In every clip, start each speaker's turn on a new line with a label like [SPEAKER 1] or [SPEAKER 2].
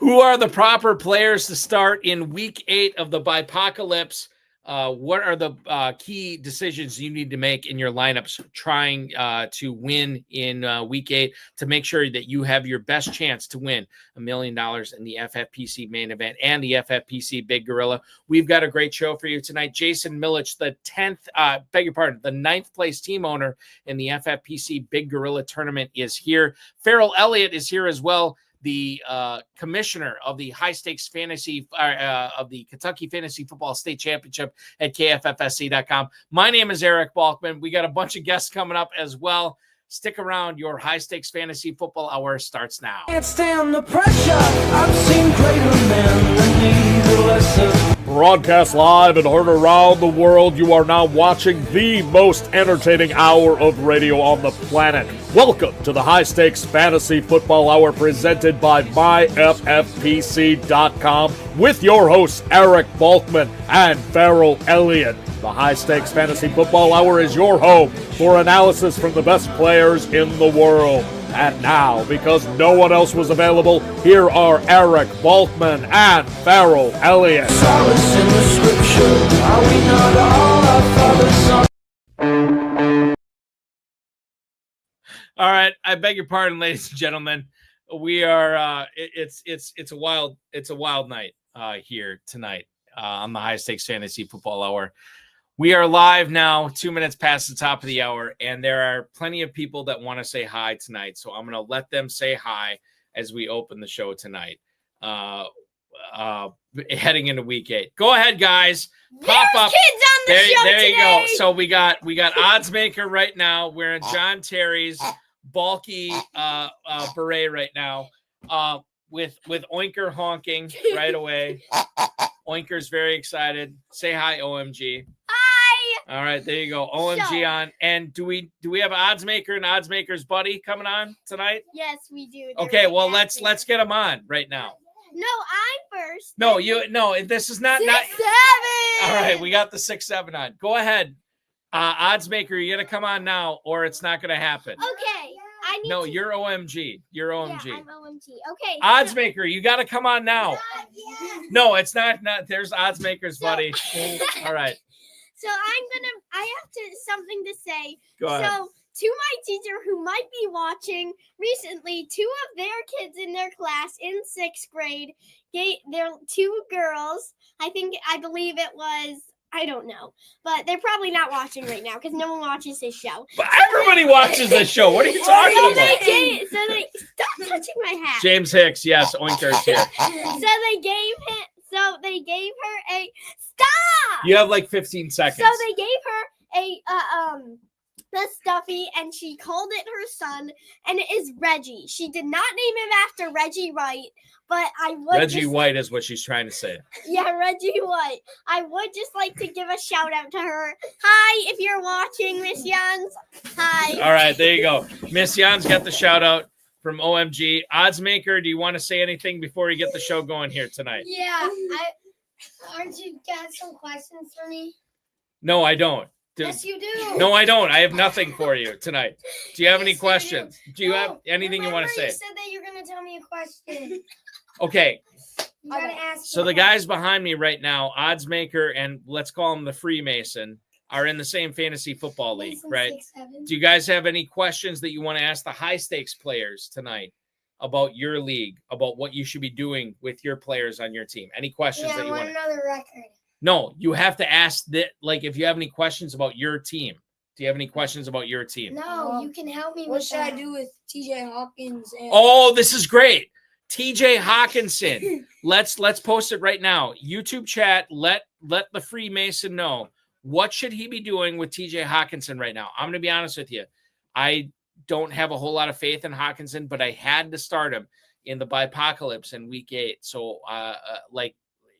[SPEAKER 1] Who are the proper players to start in week 8 of the Bipocalypse? What are the key decisions you need to make in your lineups trying to win in week 8 to make sure that you have your best chance to win $1 million in the FFPC Main Event and the FFPC Big Gorilla? We've got a great show for you tonight. Jason Millitch, the 9th place team owner in the FFPC Big Gorilla tournament, is here. Ferrell Elliott is here as well, the commissioner of the high stakes fantasy of the Kentucky Fantasy Football State Championship at KFFSC.com. My name is Eric Balkman. We got a bunch of guests coming up as well. Stick around. Your high stakes fantasy football hour starts now.
[SPEAKER 2] Can't stand the pressure. I've seen greater men than need a lesson.
[SPEAKER 3] Broadcast live and heard around the world, you are now watching the most entertaining hour of radio on the planet. Welcome to the High Stakes Fantasy Football Hour presented by myffpc.com with your hosts Eric Balkman and Ferrell Elliott. The High Stakes Fantasy Football Hour is your home for analysis from the best players in the world. And now, because no one else was available, here are Eric Balkman and Ferrell Elliott.
[SPEAKER 2] Solace in the scripture. Are we not all our father's sons?
[SPEAKER 1] All right, I beg your pardon, ladies and gentlemen. We are it's a wild night here tonight on the High Stakes Fantasy Football Hour. We are live now, 2 minutes past the top of the hour, and there are plenty of people that want to say hi tonight. So I'm going to let them say hi as we open the show tonight, heading into week 8. Go ahead, guys. Pop
[SPEAKER 4] There's
[SPEAKER 1] up.
[SPEAKER 4] Kids on the show
[SPEAKER 1] There you
[SPEAKER 4] today.
[SPEAKER 1] go. So we got Oddsmaker right now wearing John Terry's bulky beret right now, with Oinker honking right away. Oinker's very excited. Say hi, OMG.
[SPEAKER 4] Hi.
[SPEAKER 1] All right, there you go. OMG on. And do we have Oddsmaker and Oddsmaker's buddy coming on tonight?
[SPEAKER 4] Yes, we do. They're
[SPEAKER 1] Okay,
[SPEAKER 4] right
[SPEAKER 1] well
[SPEAKER 4] back
[SPEAKER 1] let's
[SPEAKER 4] there.
[SPEAKER 1] get them on right now.
[SPEAKER 4] No, I'm first.
[SPEAKER 1] No, this is not
[SPEAKER 4] 6-7.
[SPEAKER 1] All right, we got the 6-7 on. Go ahead. Oddsmaker, you're gonna come on now, or it's not gonna happen.
[SPEAKER 4] Okay. I need
[SPEAKER 1] No,
[SPEAKER 4] to...
[SPEAKER 1] you're OMG. You're OMG.
[SPEAKER 4] Yeah, I'm OMG. Okay.
[SPEAKER 1] Oddsmaker, you got to come on now. No, it's not. There's Oddsmaker's buddy. All right.
[SPEAKER 4] So I have something to say.
[SPEAKER 1] Go ahead.
[SPEAKER 4] So to my teacher who might be watching, recently 2 of their kids in their class in 6th grade, they're 2 girls. I believe it was, I don't know, but they're probably not watching right now because no one watches this show.
[SPEAKER 1] But everybody watches this show. What are you talking about?
[SPEAKER 4] Stop touching my hat.
[SPEAKER 1] James Hicks, yes, Oinker's here.
[SPEAKER 4] So they gave her a stop.
[SPEAKER 1] You have like 15 seconds.
[SPEAKER 4] So they gave her the stuffy, and she called it her son, and it is Reggie. She did not name him after Reggie White, but I would
[SPEAKER 1] Reggie White is what she's trying to say.
[SPEAKER 4] Yeah, Reggie White. I would just like to give a shout out to her. Hi, if you're watching, Miss Jans. Hi.
[SPEAKER 1] All right, there you go. Miss Jan's got the shout out from OMG. Oddsmaker, do you want to say anything before we get the show going here tonight?
[SPEAKER 5] Yeah, aren't you got some questions for me?
[SPEAKER 1] No, I don't.
[SPEAKER 5] Yes, you do.
[SPEAKER 1] No, I don't. I have nothing for you tonight. Do you have any questions? Do you have anything you want to say?
[SPEAKER 5] You said that you're going to tell me a question.
[SPEAKER 1] Okay.
[SPEAKER 5] You got to ask.
[SPEAKER 1] So the guys behind me right now, Oddsmaker and let's call him the Freemason, are in the same fantasy football league, right?
[SPEAKER 5] 6-7.
[SPEAKER 1] Do you guys have any questions that you want to ask the high stakes players tonight about your league, about what you should be doing with your players on your team? Any questions
[SPEAKER 5] Yeah,
[SPEAKER 1] that
[SPEAKER 5] I
[SPEAKER 1] you
[SPEAKER 5] want
[SPEAKER 1] want
[SPEAKER 5] to know the record.
[SPEAKER 1] No, you have to ask that, like, if you have any questions about your team. Do you have any questions about your team?
[SPEAKER 5] No, you can help me
[SPEAKER 6] What
[SPEAKER 5] with
[SPEAKER 6] should
[SPEAKER 5] that.
[SPEAKER 6] I do with TJ Hawkins? And
[SPEAKER 1] Oh, this is great. TJ Hawkinson. Let's post it right now. YouTube chat, let the Freemason know. What should he be doing with TJ Hawkinson right now? I'm going to be honest with you. I don't have a whole lot of faith in Hawkinson, but I had to start him in the Bipocalypse in week 8. So,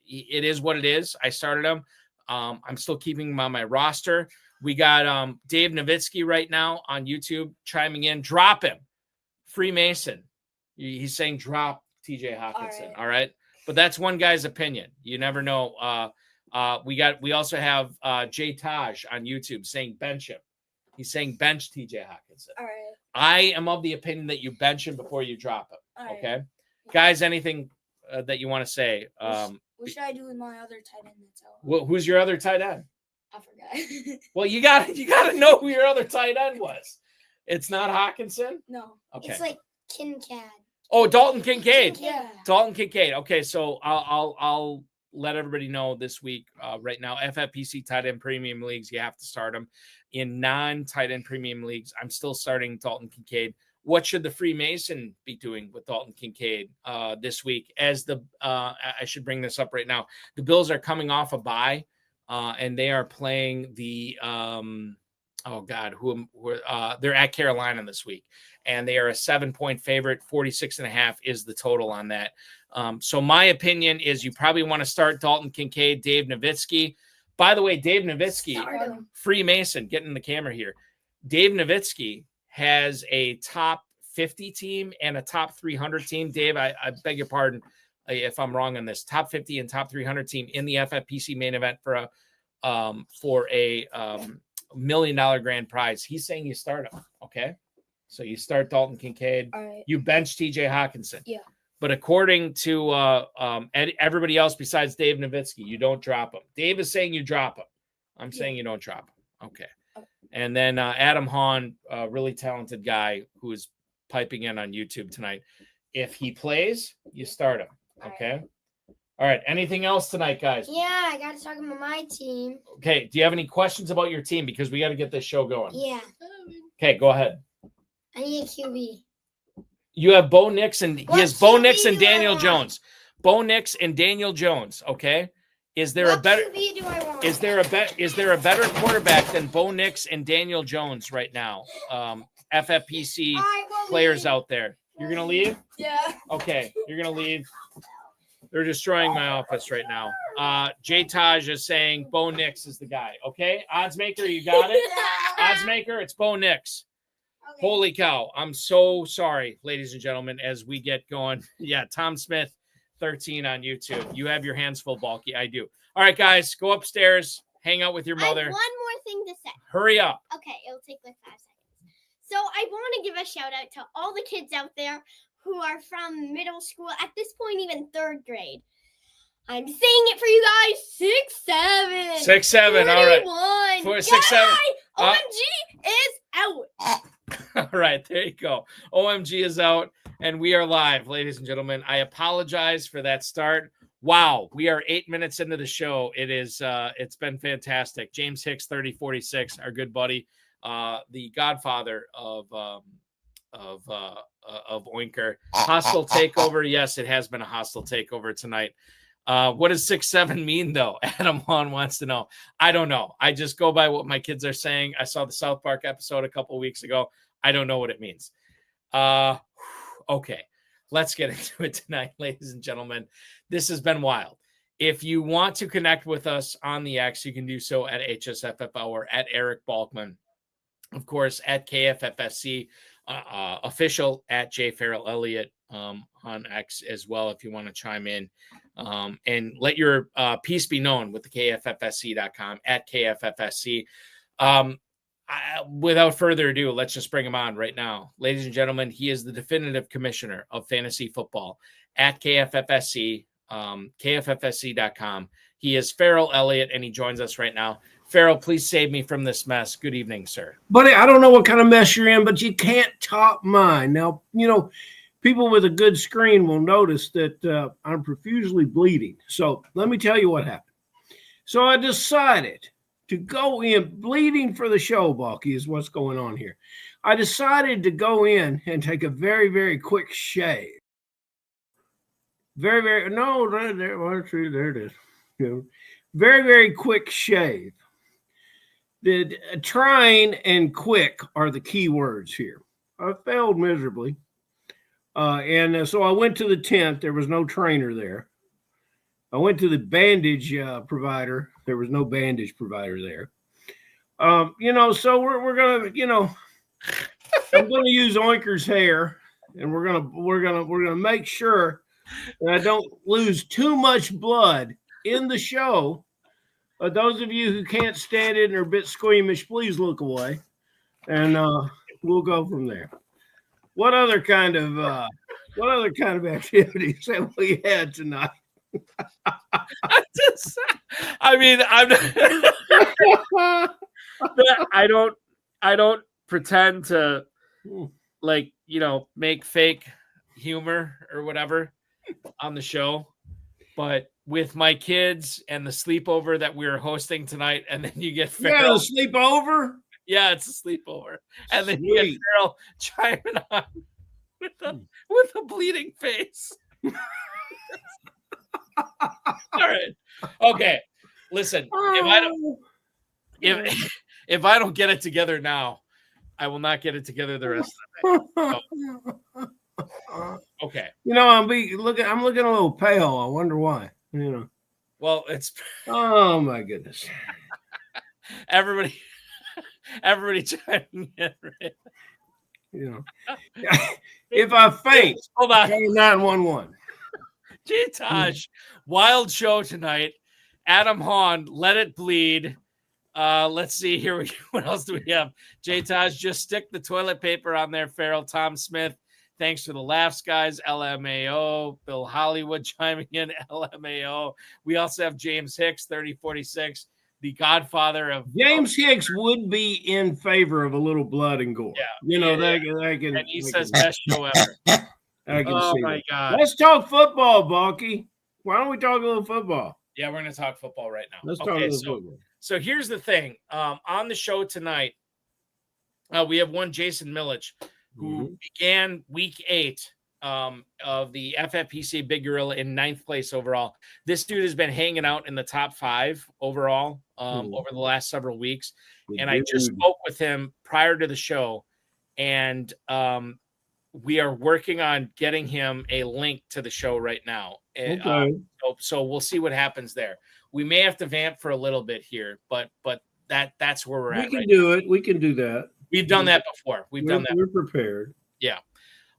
[SPEAKER 1] it is what it is. I started him. I'm still keeping him on my roster. We got Dave Nowitzki right now on YouTube chiming in. Drop him. Freemason. He's saying drop TJ Hawkinson. All right. But that's one guy's opinion. You never know. We also have Jay Taj on YouTube saying bench him. He's saying bench TJ Hawkinson.
[SPEAKER 6] all right.
[SPEAKER 1] I am of the opinion that you bench him before you drop him.
[SPEAKER 6] All right.
[SPEAKER 1] Okay. Guys, anything that you want to say?
[SPEAKER 6] What should I do with my other tight end that's out?
[SPEAKER 1] Who's your other tight end?
[SPEAKER 6] I forgot.
[SPEAKER 1] Well, you got to know who your other tight end was. It's not Hawkinson?
[SPEAKER 6] No.
[SPEAKER 1] Okay.
[SPEAKER 5] It's like Kincaid.
[SPEAKER 1] Oh, Dalton Kincaid.
[SPEAKER 6] Yeah.
[SPEAKER 1] Dalton Kincaid. Okay, so I'll let everybody know this week. Right now, FFPC tight end premium leagues, you have to start them. In non-tight end premium leagues, I'm still starting Dalton Kincaid. What should the Freemason be doing with Dalton Kincaid this week? As I should bring this up right now. The Bills are coming off a bye, and they are playing the they're at Carolina this week, and they are a 7-point favorite. 46.5 is the total on that. So my opinion is you probably want to start Dalton Kincaid, Dave Nowitzki. By the way, Dave Nowitzki, Freemason, get in the camera here. Dave Nowitzki has a top 50 team and a top 300 team. Dave, I beg your pardon if I'm wrong on this. Top 50 and top 300 team in the FFPC main event for a $1 million grand prize. He's saying you start him. Okay. So you start Dalton Kincaid.
[SPEAKER 6] Right.
[SPEAKER 1] You bench TJ Hawkinson.
[SPEAKER 6] Yeah.
[SPEAKER 1] But according to everybody else besides Dave Nowitzki, you don't drop him. Dave is saying you drop him. I'm saying you don't drop him. Okay. And then Adam Hahn, a really talented guy who is piping in on YouTube tonight. If he plays, you start him. Okay. All right. Anything else tonight, guys?
[SPEAKER 5] Yeah, I got to talk about my team.
[SPEAKER 1] Okay. Do you have any questions about your team? Because we got to get this show going.
[SPEAKER 5] Yeah.
[SPEAKER 1] Okay. Go ahead.
[SPEAKER 5] I need a QB.
[SPEAKER 1] You have Bo Nix and he has Bo Nix and Daniel
[SPEAKER 5] want?
[SPEAKER 1] Jones. Bo Nix and Daniel Jones. Okay. Is there a better
[SPEAKER 5] QB do I want?
[SPEAKER 1] is there a better quarterback than Bo Nix and Daniel Jones right now? FFPC players out there. You're gonna leave?
[SPEAKER 6] Yeah.
[SPEAKER 1] Okay, you're gonna leave. They're destroying my office right now. J Taj is saying Bo Nix is the guy. Okay, odds maker, you got it. Odds maker, it's Bo Nix.
[SPEAKER 5] Okay.
[SPEAKER 1] Holy cow! I'm so sorry, ladies and gentlemen. As we get going, yeah, Tom Smith, 13 on YouTube. You have your hands full, Balky. I do. All right, guys, go upstairs, hang out with your
[SPEAKER 4] I have
[SPEAKER 1] mother.
[SPEAKER 4] one more thing to say.
[SPEAKER 1] Hurry up.
[SPEAKER 4] Okay, it'll take like 5 seconds. So I want to give a shout out to all the kids out there who are from middle school, at this point, even 3rd grade. I'm saying it for you guys. 6'7".
[SPEAKER 1] 6'7", all right.
[SPEAKER 4] 41.
[SPEAKER 1] 6'7".
[SPEAKER 4] OMG is out.
[SPEAKER 1] All right, there you go. OMG is out, and we are live, ladies and gentlemen. I apologize for that start. Wow, we are 8 minutes into the show. It is, it's been fantastic. James Hicks, 3046, our good buddy, the godfather of Oinker. Hostile takeover. Yes, it has been a hostile takeover tonight. What does 6'7" mean, though? Adam Hahn wants to know. I don't know. I just go by what my kids are saying. I saw the South Park episode a couple of weeks ago. I don't know what it means. Okay, let's get into it tonight, ladies and gentlemen. This has been wild. If you want to connect with us on the X, you can do so at HSFF at Eric Balkman. Of course, at KFFSC, official at jferrellelliott on X as well, if you want to chime in. And let your piece be known with the KFFSC.com at KFFSC. Without further ado, let's just bring him on right now. Ladies and gentlemen, he is the definitive commissioner of fantasy football at KFFSC, KFFSC.com. He is Ferrell Elliott, and he joins us right now. Ferrell, please save me from this mess. Good evening, sir.
[SPEAKER 7] Buddy, I don't know what kind of mess you're in, but you can't top mine. Now, people with a good screen will notice that I'm profusely bleeding. So let me tell you what happened. So I decided to go in, bleeding for the show, Balky, is what's going on here. I decided to go in and take a very, very quick shave. There it is. Very, very quick shave. The trying and quick are the key words here. I failed miserably. And so I went to the tent. There was no trainer there. I went to the bandage provider. There was no bandage provider there. So we're gonna, I'm gonna use Oinker's hair, and we're gonna make sure that I don't lose too much blood in the show. Those of you who can't stand it and are a bit squeamish, please look away, and we'll go from there. What other kind of What other kind of activities have we had tonight?
[SPEAKER 1] I don't pretend to make fake humor or whatever on the show, but with my kids and the sleepover that we were hosting tonight, and then you get Ferrell.
[SPEAKER 7] Yeah, sleepover?
[SPEAKER 1] Yeah, it's a sleepover. And then you get Ferrell chiming on with a bleeding face. All right. Okay. Listen, if I don't get it together now, I will not get it together the rest of the night. So, okay.
[SPEAKER 7] I'm looking a little pale. I wonder why.
[SPEAKER 1] Well, it's
[SPEAKER 7] oh my goodness.
[SPEAKER 1] Everybody chiming in, right?
[SPEAKER 7] If I faint,
[SPEAKER 1] hold on.
[SPEAKER 7] 911.
[SPEAKER 1] Gee, Taj, wild show tonight. Adam Hahn, Let It Bleed. Let's see here. What else do we have? J Taj, just stick the toilet paper on there. Ferrell, Tom Smith. Thanks for the laughs, guys. LMAO. Bill Hollywood chiming in. LMAO. We also have James Hicks, 3046, the godfather of
[SPEAKER 7] James Hicks would be in favor of a little blood and gore.
[SPEAKER 1] Yeah.
[SPEAKER 7] That can.
[SPEAKER 1] And he says best show ever.
[SPEAKER 7] I can
[SPEAKER 1] oh
[SPEAKER 7] see
[SPEAKER 1] my
[SPEAKER 7] that.
[SPEAKER 1] God.
[SPEAKER 7] Let's talk football, Balky. Why don't we talk a little football?
[SPEAKER 1] Yeah, we're going to talk football right now.
[SPEAKER 7] Let's talk a little football.
[SPEAKER 1] So here's the thing. On the show tonight, we have one Jason Millitch, who began week 8 of the FFPC Big Gorilla in 9th place overall. This dude has been hanging out in the top 5 overall over the last several weeks. And I just spoke with him prior to the show, and we are working on getting him a link to the show right now.
[SPEAKER 7] Okay.
[SPEAKER 1] So we'll see what happens there. We may have to vamp for a little bit here, but that's where we're at.
[SPEAKER 7] We can do it. We can do that.
[SPEAKER 1] We've done that before. We've done that.
[SPEAKER 7] We're prepared.
[SPEAKER 1] Yeah.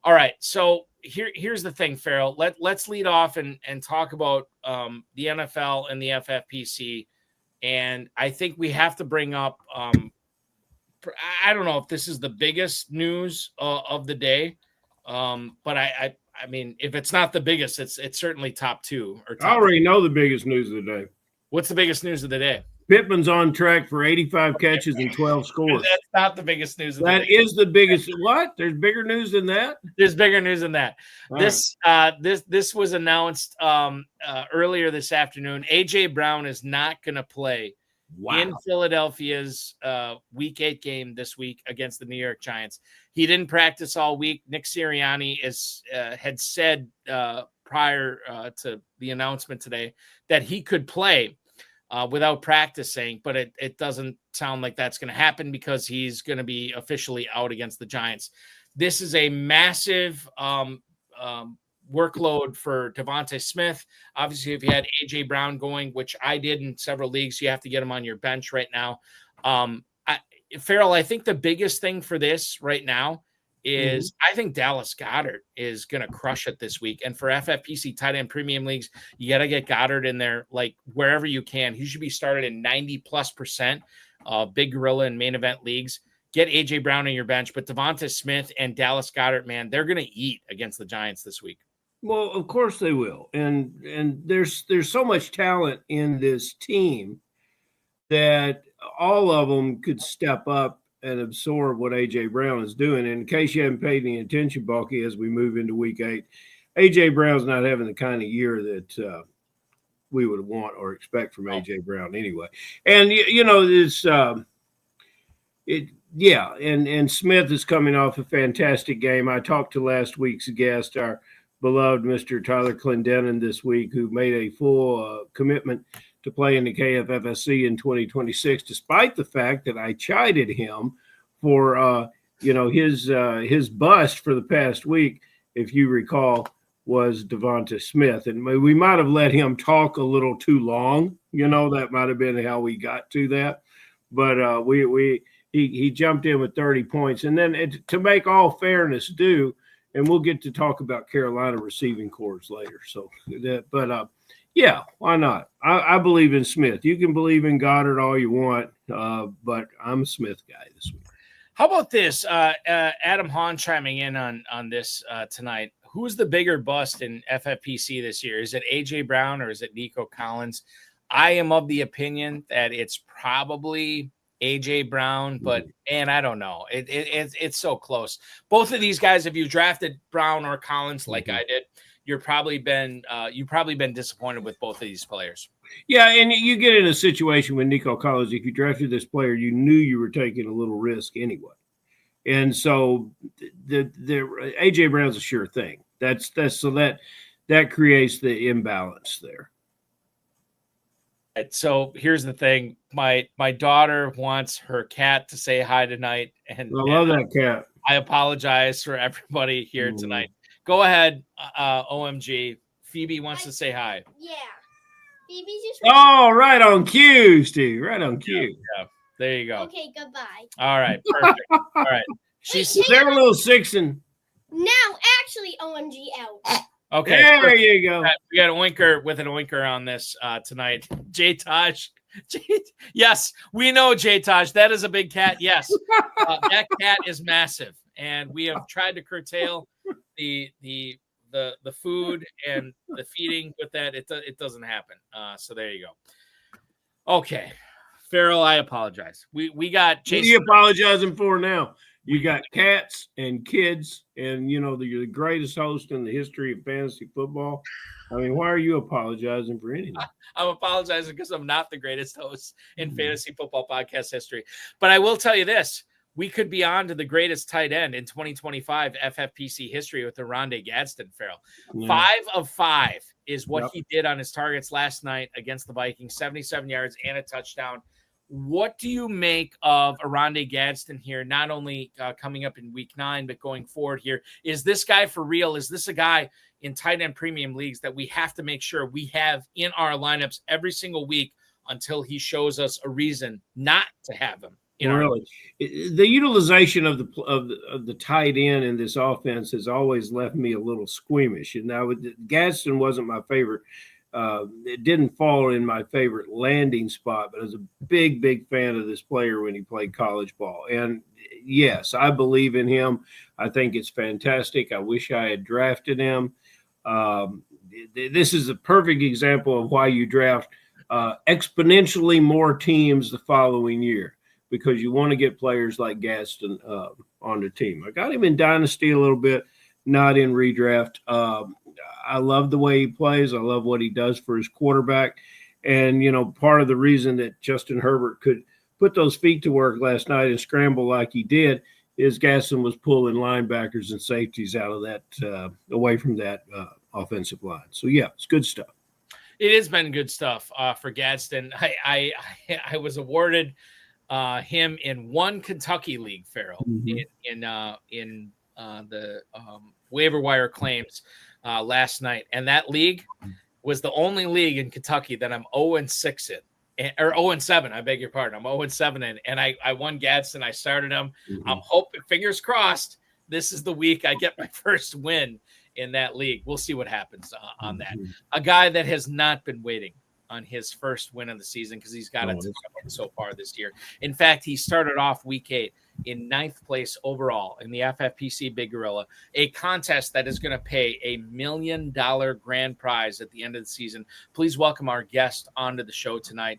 [SPEAKER 1] All right. So here's the thing, Ferrell. Let's lead off and talk about the NFL and the FFPC. And I think we have to bring up I don't know if this is the biggest news of the day, but I mean, if it's not the biggest, it's certainly top 2.
[SPEAKER 7] I already know the biggest news of the day.
[SPEAKER 1] What's the biggest news of the day?
[SPEAKER 7] Pittman's on track for 85 catches and 12 scores.
[SPEAKER 1] That's not the biggest news of the day.
[SPEAKER 7] That is the biggest. What? There's bigger news than that?
[SPEAKER 1] There's bigger news than that.
[SPEAKER 7] All
[SPEAKER 1] This was announced earlier this afternoon. AJ Brown is not going to play in Philadelphia's week 8 game this week against the New York Giants. He didn't practice all week. Nick Sirianni had said prior to the announcement today that he could play without practicing, but it doesn't sound like that's going to happen because he's going to be officially out against the Giants. This is a massive workload for Devontae Smith. Obviously, if you had AJ Brown going, which I did in several leagues, you have to get him on your bench right now. Ferrell, I think the biggest thing for this right now is I think Dallas Goedert is going to crush it this week. And for FFPC tight end premium leagues, you got to get Goedert in there, like wherever you can. He should be started in 90+% Big Gorilla and main event leagues. Get AJ Brown on your bench, but Devonta Smith and Dallas Goedert, man, they're going to eat against the Giants this week.
[SPEAKER 7] Well, of course they will. And there's so much talent in this team that all of them could step up and absorb what A.J. Brown is doing. And in case you haven't paid any attention, Balky, as we move into week 8, A.J. Brown's not having the kind of year that we would want or expect from A.J. Brown anyway. And, this and Smith is coming off a fantastic game. I talked to last week's guest, our beloved Mr. Tyler Clendenin this week, who made a full commitment to play in the KFFSC in 2026, despite the fact that I chided him for, his bust for the past week, if you recall, was Devonta Smith. And we might have let him talk a little too long. That might have been how we got to that. But he jumped in with 30 points. And then to make all fairness due, and we'll get to talk about Carolina receiving corps later. So, yeah, why not? I believe in Smith. You can believe in Goddard all you want, but I'm a Smith guy this week.
[SPEAKER 1] How about this? Adam Hahn chiming in on this tonight. who's the bigger bust in FFPC this year? Is it AJ Brown or is it Nico Collins? I am of the opinion that it's probably AJ Brown, but man, I don't know. It's so close. Both of these guys, if you drafted Brown or Collins like I did, you've probably been disappointed with both of these players.
[SPEAKER 7] Yeah, and you get in a situation with Nico Collins. If you drafted this player, you knew you were taking a little risk anyway. And so the AJ Brown's a sure thing. That creates the imbalance there.
[SPEAKER 1] So here's the thing. My daughter wants her cat to say hi tonight. And
[SPEAKER 7] I love that cat.
[SPEAKER 1] I apologize for everybody here tonight. Go ahead, OMG. Phoebe wants to say hi.
[SPEAKER 4] Yeah. Phoebe's just.
[SPEAKER 7] Oh, right on cue, Steve. Right on cue.
[SPEAKER 1] Yeah. There you go.
[SPEAKER 4] Okay, goodbye.
[SPEAKER 1] All right, perfect. All right.
[SPEAKER 7] Is there a little sixing?
[SPEAKER 4] Now, actually, OMG out.
[SPEAKER 1] Okay.
[SPEAKER 7] There
[SPEAKER 1] perfect.
[SPEAKER 7] you go.
[SPEAKER 1] We got a winker with an oinker on this tonight. J-Taj. Yes, we know J-Taj. That is a big cat. Yes. That cat is massive. And we have tried to curtail the food and the feeding with that. It doesn't happen. So there you go. Okay. Ferrell, I apologize. We got Jason.
[SPEAKER 7] What are you apologizing for now? You got cats and kids, and you're the greatest host in the history of fantasy football. I mean, why are you apologizing for anything?
[SPEAKER 1] I'm apologizing because I'm not the greatest host in fantasy football podcast history. But I will tell you this. We could be on to the greatest tight end in 2025 FFPC history with the Rondé Gadsden, Ferrell. Yeah. 5 of 5 is what he did on his targets last night against the Vikings, 77 yards and a touchdown. What do you make of Rondé Gadsden here, not only coming up in week 9, but going forward here? Is this guy for real? Is this a guy in tight end premium leagues that we have to make sure we have in our lineups every single week until he shows us a reason not to have him?
[SPEAKER 7] Really, the utilization of the tight end in this offense has always left me a little squeamish. And now Gadsden wasn't my favorite. It didn't fall in my favorite landing spot, but I was a big fan of this player when he played college ball. And yes, I believe in him. I think it's fantastic. I wish I had drafted him. This is a perfect example of why you draft exponentially more teams the following year, because you want to get players like Gadsden on the team. I got him in Dynasty a little bit, not in redraft. I love the way he plays. I love what he does for his quarterback. And, part of the reason that Justin Herbert could put those feet to work last night and scramble like he did is Gadsden was pulling linebackers and safeties out of that, away from that offensive line. So, yeah, it's good stuff.
[SPEAKER 1] It has been good stuff for Gadsden. I was awarded him in one Kentucky league, Ferrell, in the waiver wire claims last night, and that league was the only league in Kentucky that I'm 0-6 in, or 0-7. I beg your pardon. I'm 0-7 in, and I won Gadsden. I started him. I'm hoping, fingers crossed, this is the week I get my first win in that league. We'll see what happens on that. A guy that has not been waiting on his first win of the season because he's got it so far this year. In fact, he started off week 8 in 9th place overall in the FFPC Big Gorilla, a contest that is going to pay $1 million grand prize at the end of the season. Please welcome our guest onto the show tonight.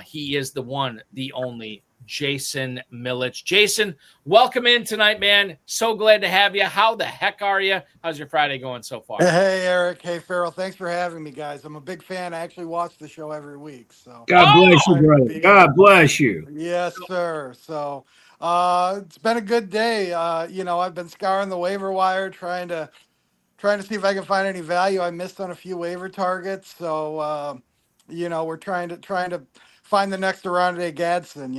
[SPEAKER 1] He is the one, the only Jason Millitch. Jason, welcome in tonight, man. So glad to have you. How the heck are you? How's your Friday going so far?
[SPEAKER 8] Hey, Eric. Hey, Ferrell. Thanks for having me, guys. I'm a big fan. I actually watch the show every week. So
[SPEAKER 7] God bless you, brother. God bless you.
[SPEAKER 8] Yes, sir. So it's been a good day. I've been scouring the waiver wire, trying to see if I can find any value. I missed on a few waiver targets. So, we're trying to find the next Rondé Gadsden,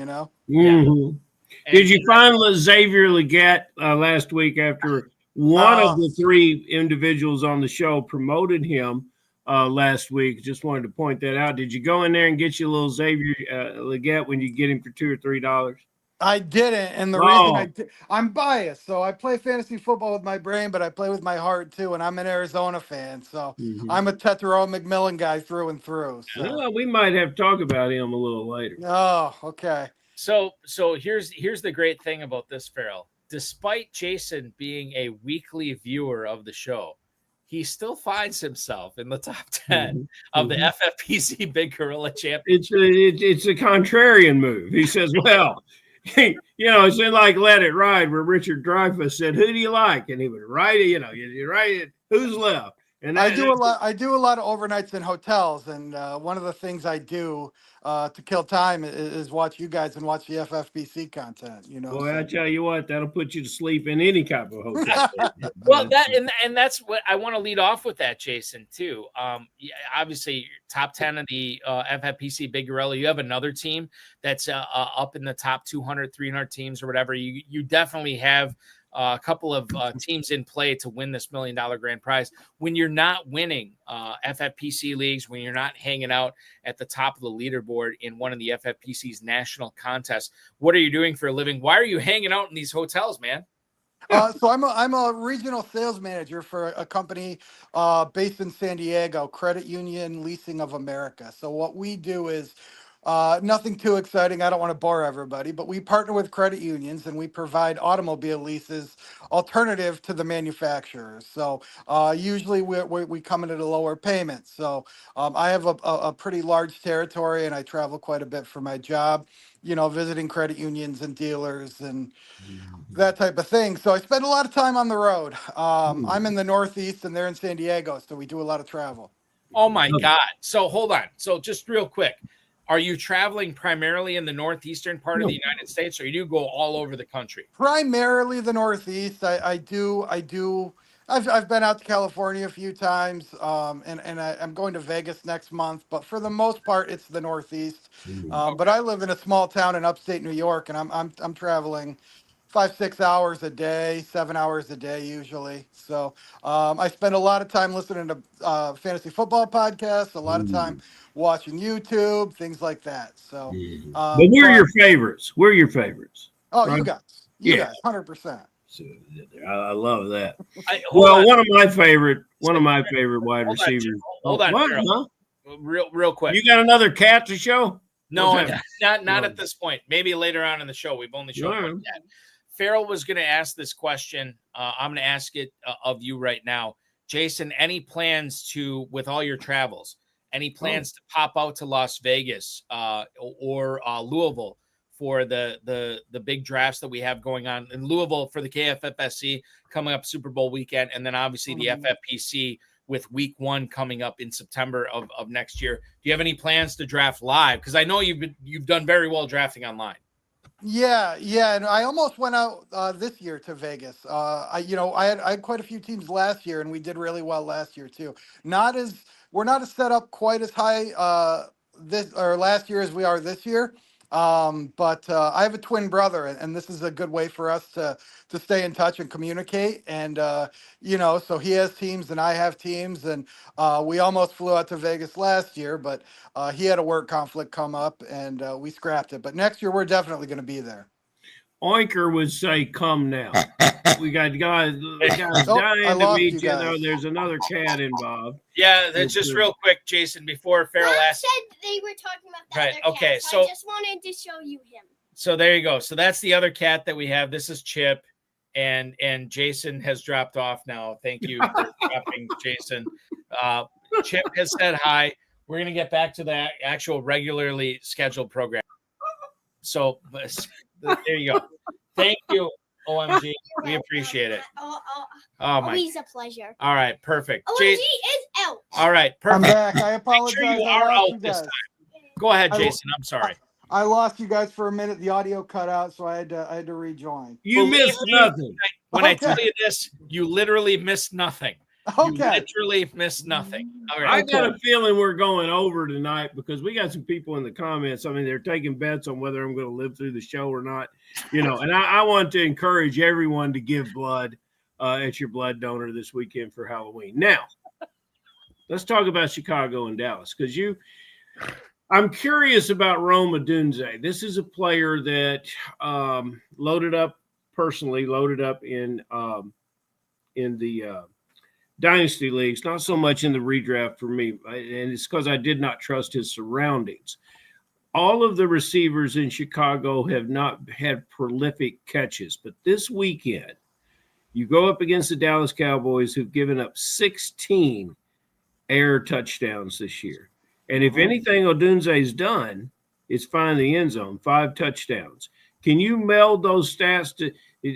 [SPEAKER 7] Did you find Xavier Leggett last week after one of the 3 individuals on the show promoted him last week? Just wanted to point that out. Did you go in there and get you a little Xavier Leggett when you get him for $2 or $3?
[SPEAKER 8] I didn't, and the reason I'm biased. So I play fantasy football with my brain, but I play with my heart too, and I'm an Arizona fan. So I'm a Tetherell McMillan guy through and through. So.
[SPEAKER 7] Well, we might have to talk about him a little later.
[SPEAKER 8] Oh, okay.
[SPEAKER 1] So here's the great thing about this, Ferrell. Despite Jason being a weekly viewer of the show, he still finds himself in the top 10 of the FFPC Big Gorilla Championship.
[SPEAKER 7] It's a contrarian move. He says, well, it's in like Let It Ride, where Richard Dreyfuss said, who do you like? And he would write it, you write it, who's left? And
[SPEAKER 8] I do a lot of overnights in hotels, and one of the things I do to kill time is watch you guys and watch the FFPC content.
[SPEAKER 7] Boy, I tell you what, that'll put you to sleep in any type of hotel.
[SPEAKER 1] Well, and that's what I want to lead off with, that, Jason, too. Obviously, top 10 of the FFPC Big Gorilla. You have another team that's up in the top 200, 300 teams or whatever. You definitely have a couple of teams in play to win this $1 million grand prize. When you're not winning FFPC leagues, when you're not hanging out at the top of the leaderboard in one of the FFPC's national contests, what are you doing for a living? Why are you hanging out in these hotels, man?
[SPEAKER 8] So I'm a regional sales manager for a company based in San Diego, Credit Union Leasing of America. So what we do is nothing too exciting. I don't want to bore everybody, but we partner with credit unions and we provide automobile leases alternative to the manufacturers. So usually we come in at a lower payment. So I have a pretty large territory and I travel quite a bit for my job, visiting credit unions and dealers and that type of thing. So I spend a lot of time on the road. I'm in the Northeast and they're in San Diego. So we do a lot of travel.
[SPEAKER 1] Oh my God. So hold on. So just real quick. Are you traveling primarily in the northeastern part of the United States, or you do go all over the country?
[SPEAKER 8] Primarily the Northeast. I've been out to California a few times, and I'm going to Vegas next month. But for the most part, it's the Northeast. But I live in a small town in upstate New York, and I'm traveling 5-6 hours a day, 7 hours a day usually. So I spend a lot of time listening to fantasy football podcasts, a lot of time watching YouTube, things like that. So,
[SPEAKER 7] but we're your favorites. We're your favorites.
[SPEAKER 8] Oh, right? You guys, 100%.
[SPEAKER 7] So, I love that. One of my favorite wide receivers.
[SPEAKER 1] Hold on,
[SPEAKER 7] what? Huh?
[SPEAKER 1] Real quick.
[SPEAKER 7] You got another cat to show?
[SPEAKER 1] No, not at this point. Maybe later on in the show. We've only shown one cat. Ferrell was going to ask this question. I'm going to ask it of you right now, Jason. Any plans with all your travels? Any plans to pop out to Las Vegas or Louisville for the big drafts that we have going on in Louisville for the KFFSC coming up Super Bowl weekend, and then obviously the FFPC with week 1 coming up in September of next year? Do you have any plans to draft live? Because I know you've done very well drafting online.
[SPEAKER 8] Yeah, and I almost went out this year to Vegas. I had quite a few teams last year, and we did really well last year too. We're not set up quite as high last year as we are this year. But I have a twin brother, and this is a good way for us to stay in touch and communicate. And so he has teams and I have teams, and we almost flew out to Vegas last year, but he had a work conflict come up, and we scrapped it. But next year we're definitely going to be there.
[SPEAKER 7] Oinker would say, "Come now." We got guys dying to meet you. Though there's another cat involved.
[SPEAKER 1] Yeah, that's just real quick, Jason. Before Ferrell asked,
[SPEAKER 4] said they were talking about the
[SPEAKER 1] right.
[SPEAKER 4] other
[SPEAKER 1] Okay,
[SPEAKER 4] cat,
[SPEAKER 1] so
[SPEAKER 4] I just wanted to show you him.
[SPEAKER 1] So there you go. So that's the other cat that we have. This is Chip, and Jason has dropped off now. Thank you for dropping, Jason. Chip has said hi. We're gonna get back to the actual regularly scheduled program. So there you go. Thank you, OMG. We appreciate it.
[SPEAKER 4] Always a pleasure.
[SPEAKER 1] All right, perfect.
[SPEAKER 4] OMG is out.
[SPEAKER 1] All right, perfect.
[SPEAKER 8] I'm back. I apologize.
[SPEAKER 1] Make sure you are out this time. Go ahead, Jason. I'm sorry.
[SPEAKER 8] I lost you guys for a minute. The audio cut out, so I had to rejoin.
[SPEAKER 7] You missed nothing.
[SPEAKER 1] When I tell you this, you literally missed nothing.
[SPEAKER 8] Okay.
[SPEAKER 1] You literally missed nothing. All right.
[SPEAKER 7] I got a feeling we're going over tonight because we got some people in the comments. I mean, they're taking bets on whether I'm going to live through the show or not. And I want to encourage everyone to give blood at your blood donor this weekend for Halloween. Now, let's talk about Chicago and Dallas because I'm curious about Rome Odunze. This is a player that loaded up in the Dynasty leagues, not so much in the redraft for me, and it's because I did not trust his surroundings. All of the receivers in Chicago have not had prolific catches, but this weekend You go up against the Dallas Cowboys, who've given up 16 air touchdowns this year. And if anything Odunze's done, it's find the end zone, 5 touchdowns. Can you meld those stats to,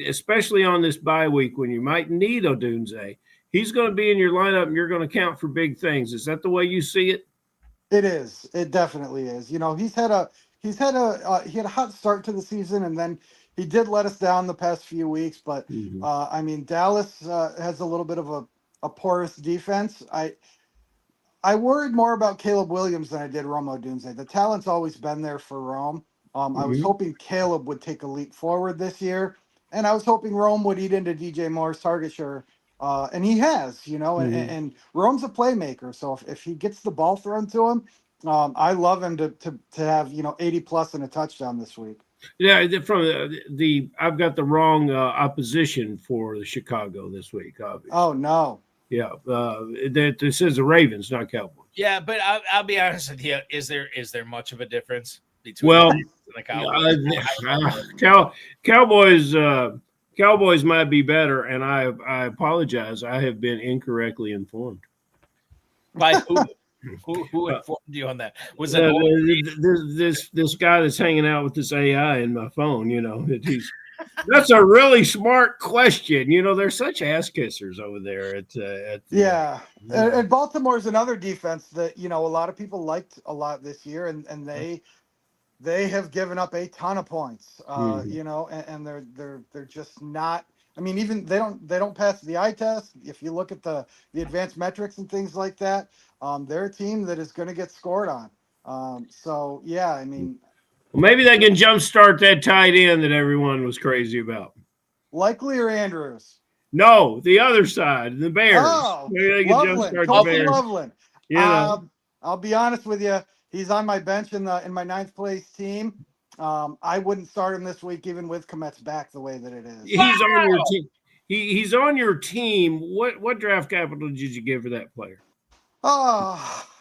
[SPEAKER 7] especially on this bye week when you might need Odunze? He's going to be in your lineup and you're going to count for big things. Is that the way you see it?
[SPEAKER 8] It is. It definitely is. You know, he had a hot start to the season, and then he did let us down the past few weeks. But I mean, Dallas has a little bit of a porous defense. I worried more about Caleb Williams than I did Rome Odunze. The talent's always been there for Rome. I was hoping Caleb would take a leap forward this year, and I was hoping Rome would eat into DJ Moore's target share. And he has, you know, and Rome's a playmaker. So if he gets the ball thrown to him, I love him to have, you know, 80 plus and a touchdown this week.
[SPEAKER 7] Yeah, from the I've got the wrong opposition for the Chicago this week, obviously.
[SPEAKER 8] Oh, no.
[SPEAKER 7] Yeah, this is the Ravens, not Cowboys.
[SPEAKER 1] Yeah, but I'll be honest with you. Is there much of a difference between the
[SPEAKER 7] Cowboys? Cowboys might be better, and I apologize. I have been incorrectly informed.
[SPEAKER 1] By who? Who informed you on that? Was it
[SPEAKER 7] this guy that's hanging out with this AI in my phone? You know, that's a really smart question. You know, they're such ass kissers over there.
[SPEAKER 8] And Baltimore's another defense that, you know, a lot of people liked a lot this year, and they have given up a ton of points, you know, and they're just not. I mean, even they don't pass the eye test. If you look at the advanced metrics and things like that, they're a team that is going to get scored on. So yeah, I mean,
[SPEAKER 7] well, maybe they can jumpstart that tight end that everyone was crazy about.
[SPEAKER 8] Likely or Andrews?
[SPEAKER 7] No, the other side, the Bears.
[SPEAKER 8] Oh,
[SPEAKER 7] maybe they can jumpstart the Bears.
[SPEAKER 8] Loveland.
[SPEAKER 7] Yeah.
[SPEAKER 8] I'll be honest with you. He's on my bench in my 9th place team. I wouldn't start him this week, even with Komet's back the way that it is.
[SPEAKER 7] He's on your team. He's on your team. What draft capital did you give for that player?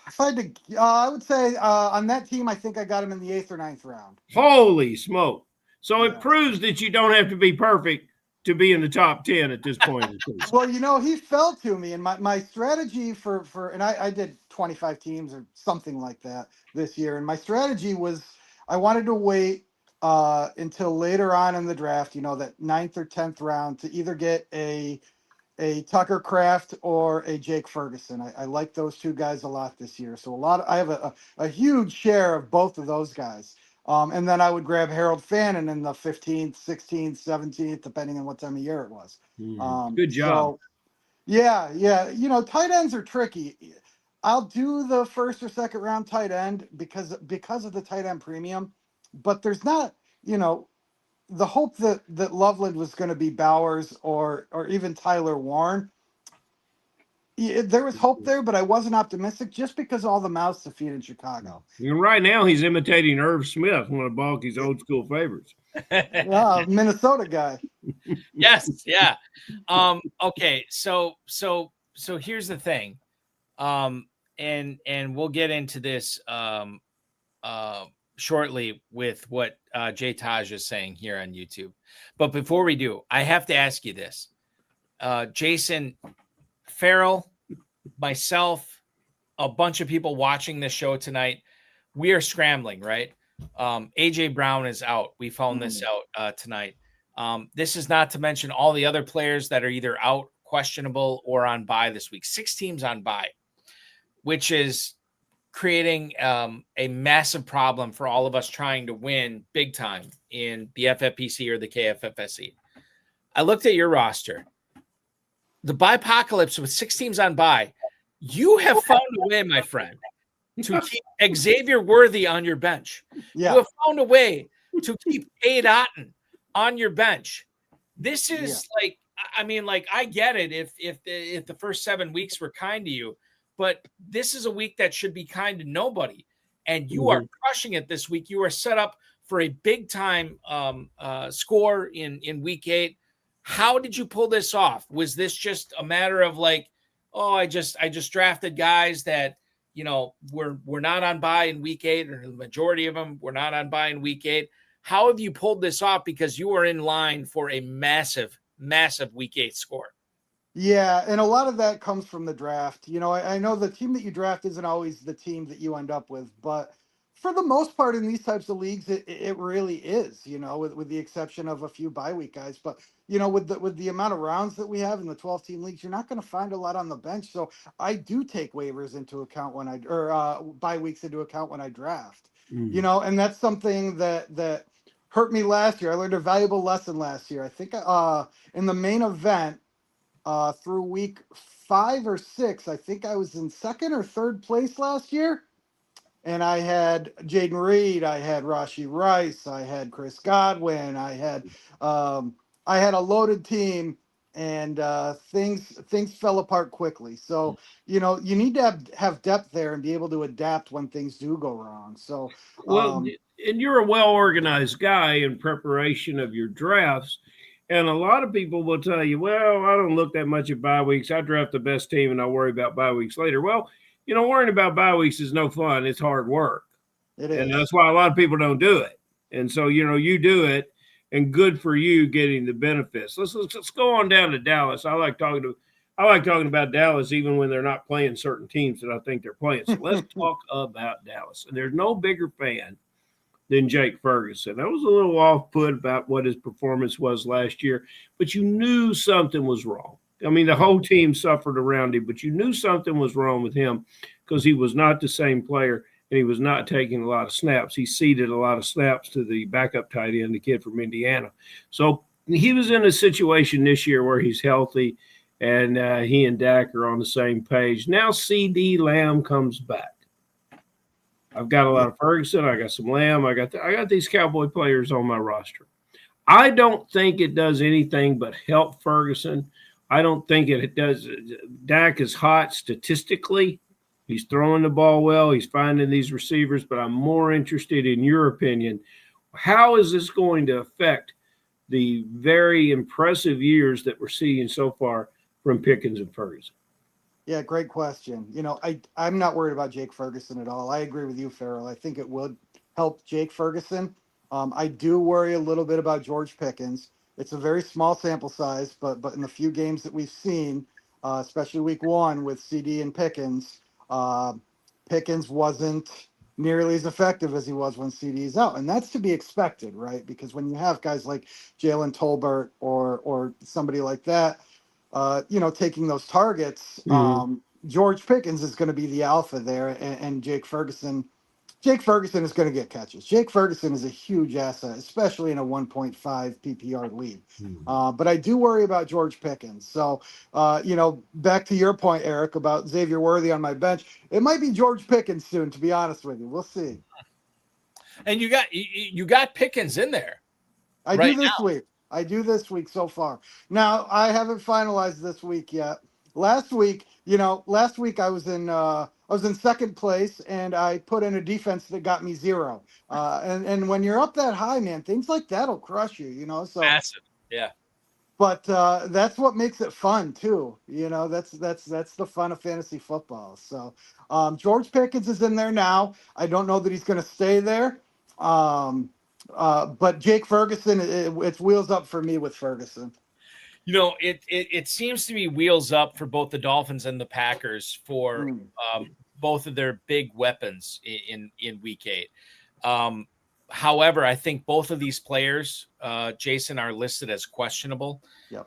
[SPEAKER 8] If I had to, I would say on that team, I think I got him in the 8th or 9th round.
[SPEAKER 7] Holy smoke! So it proves that you don't have to be perfect to be in the top 10 at this point.
[SPEAKER 8] Well, you know, he fell to me, and my strategy for and I did 25 teams or something like that this year, and my strategy was I wanted to wait until later on in the draft, you know, that 9th or 10th round to either get a Tucker Kraft or a Jake Ferguson. I like those two guys a lot this year. So I have a huge share of both of those guys. And then I would grab Harold Fannin in the 15th, 16th, 17th, depending on what time of year it was.
[SPEAKER 7] Good job.
[SPEAKER 8] So, yeah. You know, tight ends are tricky. I'll do the 1st or 2nd round tight end because of the tight end premium, but there's not, you know, the hope that Loveland was going to be Bowers or even Tyler Warren. There was hope there, but I wasn't optimistic just because of all the mouths to feed in Chicago.
[SPEAKER 7] And right now he's imitating Irv Smith, one of Balky's old school favorites.
[SPEAKER 8] Minnesota guy.
[SPEAKER 1] Yes, yeah. Okay, so here's the thing. And we'll get into this shortly with what Jay Taj is saying here on YouTube. But before we do, I have to ask you this. Jason, Ferrell, myself, a bunch of people watching this show tonight, we are scrambling, right? AJ Brown is out. We found this out tonight. This is not to mention all the other players that are either out, questionable, or on bye this week. 6 teams on bye, which is creating a massive problem for all of us trying to win big time in the FFPC or the KFFSC. I looked at your roster. The Bipocalypse with 6 teams on bye, you have found a way, my friend, to keep Xavier Worthy on your bench.
[SPEAKER 8] Yeah.
[SPEAKER 1] You have found a way to keep Aid Otten on your bench. This is like, I mean, like, I get it if the first 7 weeks were kind to you, but this is a week that should be kind to nobody. And you are crushing it this week. You are set up for a big time score in week 8. How did you pull this off? Was this just a matter of like, oh, I just drafted guys that, you know, we're not on bye in week 8, or the majority of them were not on bye in week 8. How have you pulled this off? Because you are in line for a massive massive week 8 score.
[SPEAKER 8] Yeah, and a lot of that comes from the draft. I know the team that you draft isn't always the team that you end up with, but for the most part in these types of leagues, it really is, with the exception of a few bye week guys. But, with the amount of rounds that we have in the 12-team leagues, you're not going to find a lot on the bench. So I do take waivers into account bye weeks into account when I draft, and that's something that hurt me last year. I learned a valuable lesson last year. I think in the main event, through week 5 or 6, I think I was in 2nd or 3rd place last year. And I had Jaden Reed, I had Rashee Rice, I had Chris Godwin, I had a loaded team, and things fell apart quickly. So, you need to have depth there and be able to adapt when things do go wrong. So,
[SPEAKER 7] and you're a well-organized guy in preparation of your drafts. And a lot of people will tell you, well, I don't look that much at bye weeks. I draft the best team and I'll worry about bye weeks later. Well, worrying about bye weeks is no fun. It's hard work.
[SPEAKER 8] It is.
[SPEAKER 7] And that's why a lot of people don't do it. And so, you do it, and good for you getting the benefits. Let's go on down to Dallas. I like talking about Dallas even when they're not playing certain teams that I think they're playing. So let's talk about Dallas. And there's no bigger fan than Jake Ferguson. I was a little off-put about what his performance was last year, but you knew something was wrong. I mean, the whole team suffered around him, but you knew something was wrong with him because he was not the same player and he was not taking a lot of snaps. He ceded a lot of snaps to the backup tight end, the kid from Indiana. So he was in a situation this year where he's healthy and he and Dak are on the same page. Now CD Lamb comes back. I've got a lot of Ferguson. I got some Lamb. I got these Cowboy players on my roster. I don't think it does anything but help Ferguson. I don't think it does. Dak is hot statistically. He's throwing the ball well. He's finding these receivers, but I'm more interested in your opinion. How is this going to affect the very impressive years that we're seeing so far from Pickens and Ferguson?
[SPEAKER 8] Yeah, great question. I'm not worried about Jake Ferguson at all. I agree with you, Ferrell. I think it would help Jake Ferguson. I do worry a little bit about George Pickens. It's a very small sample size, but in the few games that we've seen, especially week 1 with CD and Pickens, Pickens wasn't nearly as effective as he was when CD is out. And that's to be expected, right? Because when you have guys like Jalen Tolbert or somebody like that, taking those targets, George Pickens is going to be the alpha there, and Jake Ferguson is going to get catches. Jake Ferguson is a huge asset, especially in a 1.5 PPR league. But I do worry about George Pickens. So, back to your point, Eric, about Xavier Worthy on my bench, it might be George Pickens soon, to be honest with you. We'll see.
[SPEAKER 1] And you got Pickens in there.
[SPEAKER 8] I do this week so far. Now, I haven't finalized this week yet. Last week I was in second place, and I put in a defense that got me 0. And when you're up that high, man, things like that'll crush you, So
[SPEAKER 1] massive, yeah.
[SPEAKER 8] But that's what makes it fun too. That's the fun of fantasy football. So George Pickens is in there now. I don't know that he's going to stay there. But Jake Ferguson, it's wheels up for me with Ferguson.
[SPEAKER 1] It seems to be wheels up for both the Dolphins and the Packers for both of their big weapons in week 8. However, I think both of these players, Jason, are listed as questionable.
[SPEAKER 8] Yep.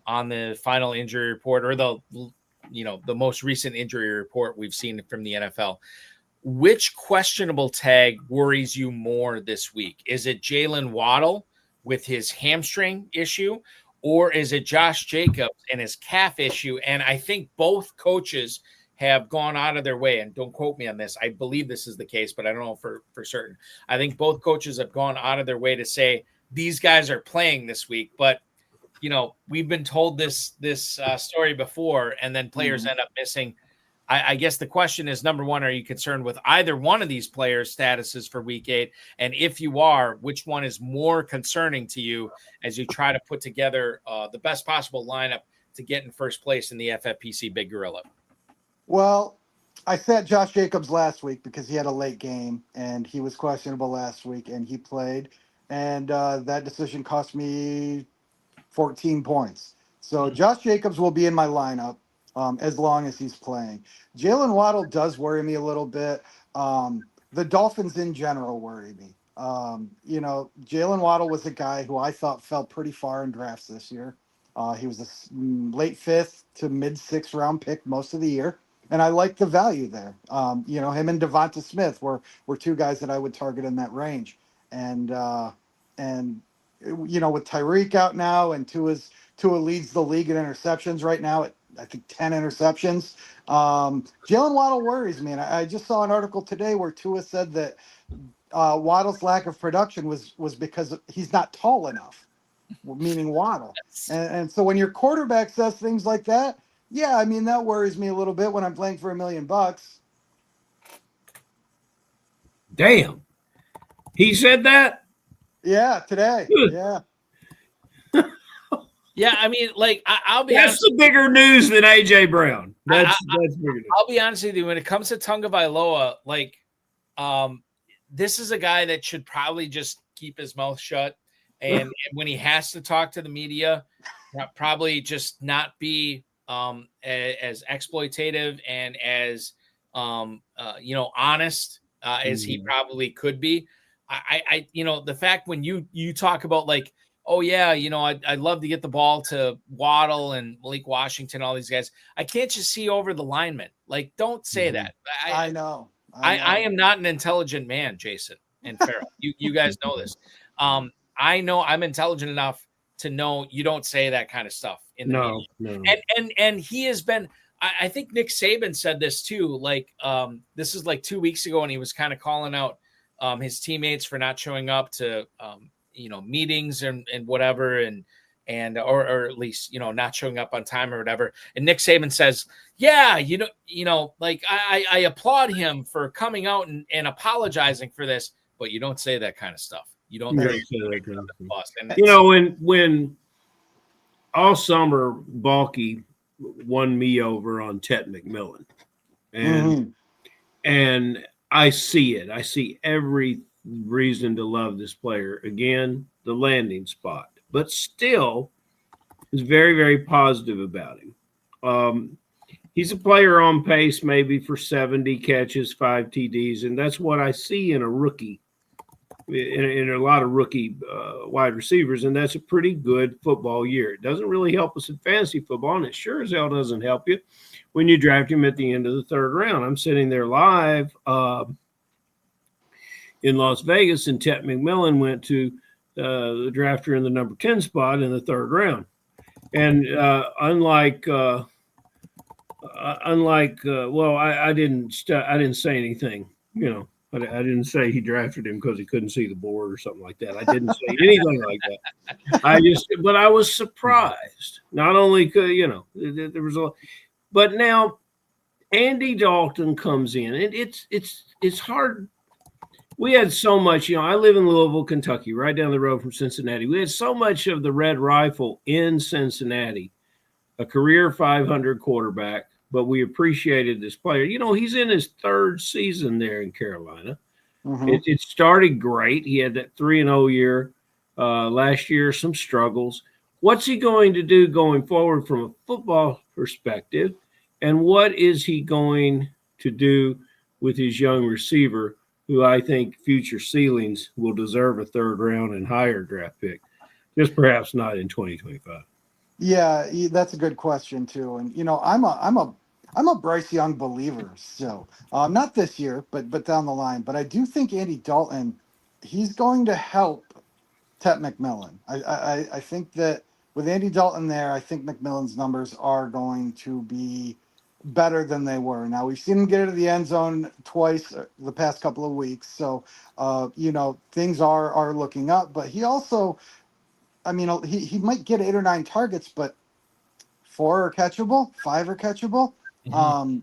[SPEAKER 1] On the final injury report, or the most recent injury report we've seen from the NFL. Which questionable tag worries you more this week? Is it Jalen Waddle with his hamstring issue, or is it Josh Jacobs and his calf issue? And I think both coaches have gone out of their way, and don't quote me on this, I believe this is the case, but I don't know for certain. I think both coaches have gone out of their way to say these guys are playing this week. But, we've been told this story before, and then players end up missing. I guess the question is, number one, are you concerned with either one of these players' statuses for week 8? And if you are, which one is more concerning to you as you try to put together the best possible lineup to get in first place in the FFPC Big Gorilla?
[SPEAKER 8] Well, I sat Josh Jacobs last week because he had a late game and he was questionable last week and he played. And that decision cost me 14 points. So Josh Jacobs will be in my lineup as long as he's playing. Jalen Waddle does worry me a little bit. The Dolphins in general worry me. Jalen Waddle was a guy who I thought fell pretty far in drafts this year. He was a late 5th to mid 6th round pick most of the year. And I like the value there. Him and Devonta Smith were two guys that I would target in that range. And with Tyreek out now and Tua leads the league in interceptions right now at, I think, 10 interceptions. Jalen Waddle worries me. And I just saw an article today where Tua said that Waddle's lack of production was because he's not tall enough, meaning Waddle. And so when your quarterback says things like that, yeah, I mean, that worries me a little bit when I'm playing for $1 million.
[SPEAKER 7] Damn. He said that?
[SPEAKER 8] Yeah, today.
[SPEAKER 7] Good.
[SPEAKER 8] Yeah.
[SPEAKER 1] Yeah, I mean, like, I'll be
[SPEAKER 7] That's
[SPEAKER 1] honest.
[SPEAKER 7] the bigger news than AJ Brown. That's bigger news.
[SPEAKER 1] I'll be honest with you. When it comes to Tagovailoa, like, this is a guy that should probably just keep his mouth shut. And when he has to talk to the media, probably just not be as exploitative and as honest as he probably could be. The fact when you talk about, like, oh yeah, I'd love to get the ball to Waddle and Malik Washington, all these guys. I can't just see over the linemen. Like, don't say that.
[SPEAKER 8] I know.
[SPEAKER 1] I am not an intelligent man, Jason and Ferrell. You guys know this. I know I'm intelligent enough to know you don't say that kind of stuff in the media. No. And he has been. I think Nick Saban said this too. Like, this is like 2 weeks ago, and he was kind of calling out his teammates for not showing up to meetings and whatever, or at least not showing up on time or whatever. And Nick Saban says, yeah, like, I applaud him for coming out and apologizing for this, but you don't say that kind of stuff. You don't say that kind of stuff.
[SPEAKER 7] When all summer Balky won me over on Ted McMillan, and I see it. I see every reason to love this player. Again, the landing spot, but still is very, very positive about him. He's a player on pace maybe for 70 catches, 5 TDs, and that's what I see in a rookie, in a lot of rookie wide receivers, and that's a pretty good football year. It doesn't really help us in fantasy football, and it sure as hell doesn't help you when you draft him at the end of the 3rd round. I'm sitting there live in Las Vegas, and Ted McMillan went to the drafter in the number 10 spot in the 3rd round. And I didn't say anything, I didn't say he drafted him because he couldn't see the board or something like that. I didn't say anything like that. But I was surprised. Not only could, there was but now Andy Dalton comes in, and it's hard. We had so much, I live in Louisville, Kentucky, right down the road from Cincinnati. We had so much of the Red Rifle in Cincinnati, a career 500 quarterback, but we appreciated this player. He's in his 3rd season there in Carolina. It started great. He had that 3-0 year last year, some struggles. What's he going to do going forward from a football perspective? And what is he going to do with his young receiver, who I think future ceilings will deserve a 3rd round and higher draft pick, just perhaps not in 2025.
[SPEAKER 8] Yeah, that's a good question too. And I'm a Bryce Young believer still. Not this year, but down the line. But I do think Andy Dalton, he's going to help Ted McMillan. I think that with Andy Dalton there, I think McMillan's numbers are going to be better than they were. Now, we've seen him get into the end zone twice the past couple of weeks. So, things are looking up. But he also, he might get 8 or 9 targets, but 4 are catchable, 5 are catchable.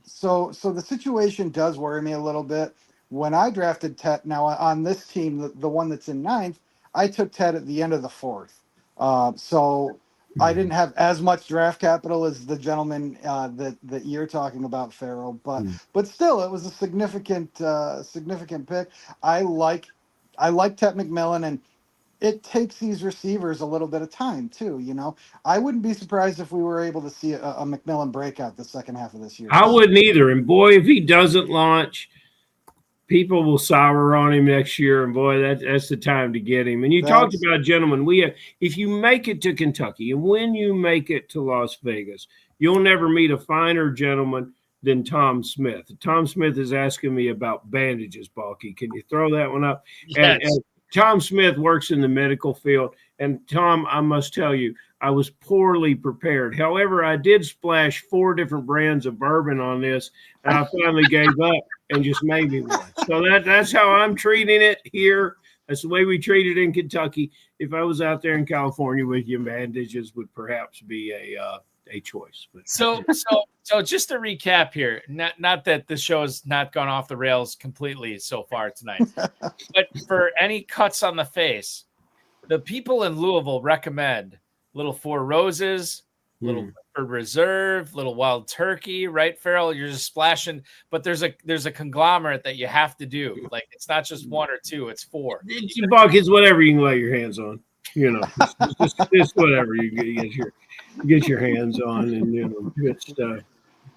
[SPEAKER 8] So the situation does worry me a little bit. When I drafted Ted, now on this team, the one that's in 9th, I took Ted at the end of the 4th. So I didn't have as much draft capital as the gentleman that you're talking about, Ferrell, but still, it was a significant pick. I like Ted McMillan, and it takes these receivers a little bit of time too. I wouldn't be surprised if we were able to see a McMillan breakout the second half of this year.
[SPEAKER 7] I wouldn't either. And boy, if he doesn't launch, people will sour on him next year. And boy, that's the time to get him. And you talked about, gentlemen, if you make it to Kentucky and when you make it to Las Vegas, you'll never meet a finer gentleman than Tom Smith. Tom Smith is asking me about bandages, Balky. Can you throw that one up?
[SPEAKER 1] Yes.
[SPEAKER 7] And Tom Smith works in the medical field. And Tom, I must tell you, I was poorly prepared. However, I did splash 4 different brands of bourbon on this, and I finally gave up and just made me one. So that's how I'm treating it here. That's the way we treat it in Kentucky. If I was out there in California with you, bandages would perhaps be a choice. But,
[SPEAKER 1] So just to recap here, not that the show has not gone off the rails completely so far tonight, but for any cuts on the face, the people in Louisville recommend little Four Roses, little Bedford Reserve, little Wild Turkey, right, Ferrell? You're just splashing, but there's a conglomerate that you have to do. Like, it's not just 1 or 2, it's 4.
[SPEAKER 7] It's whatever you can lay your hands on. It's whatever you get your hands on, and good stuff.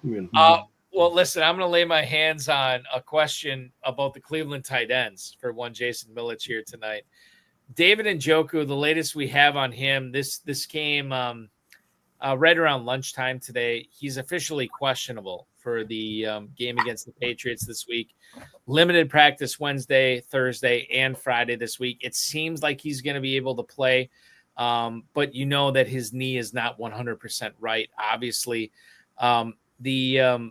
[SPEAKER 1] Well, listen, I'm going to lay my hands on a question about the Cleveland tight ends for one Jason Millitch here tonight. David Njoku, the latest we have on him, this came right around lunchtime today. He's officially questionable for the game against the Patriots this week. Limited practice Wednesday, Thursday, and Friday this week. It seems like he's going to be able to play, but you know that his knee is not 100% right. Obviously, the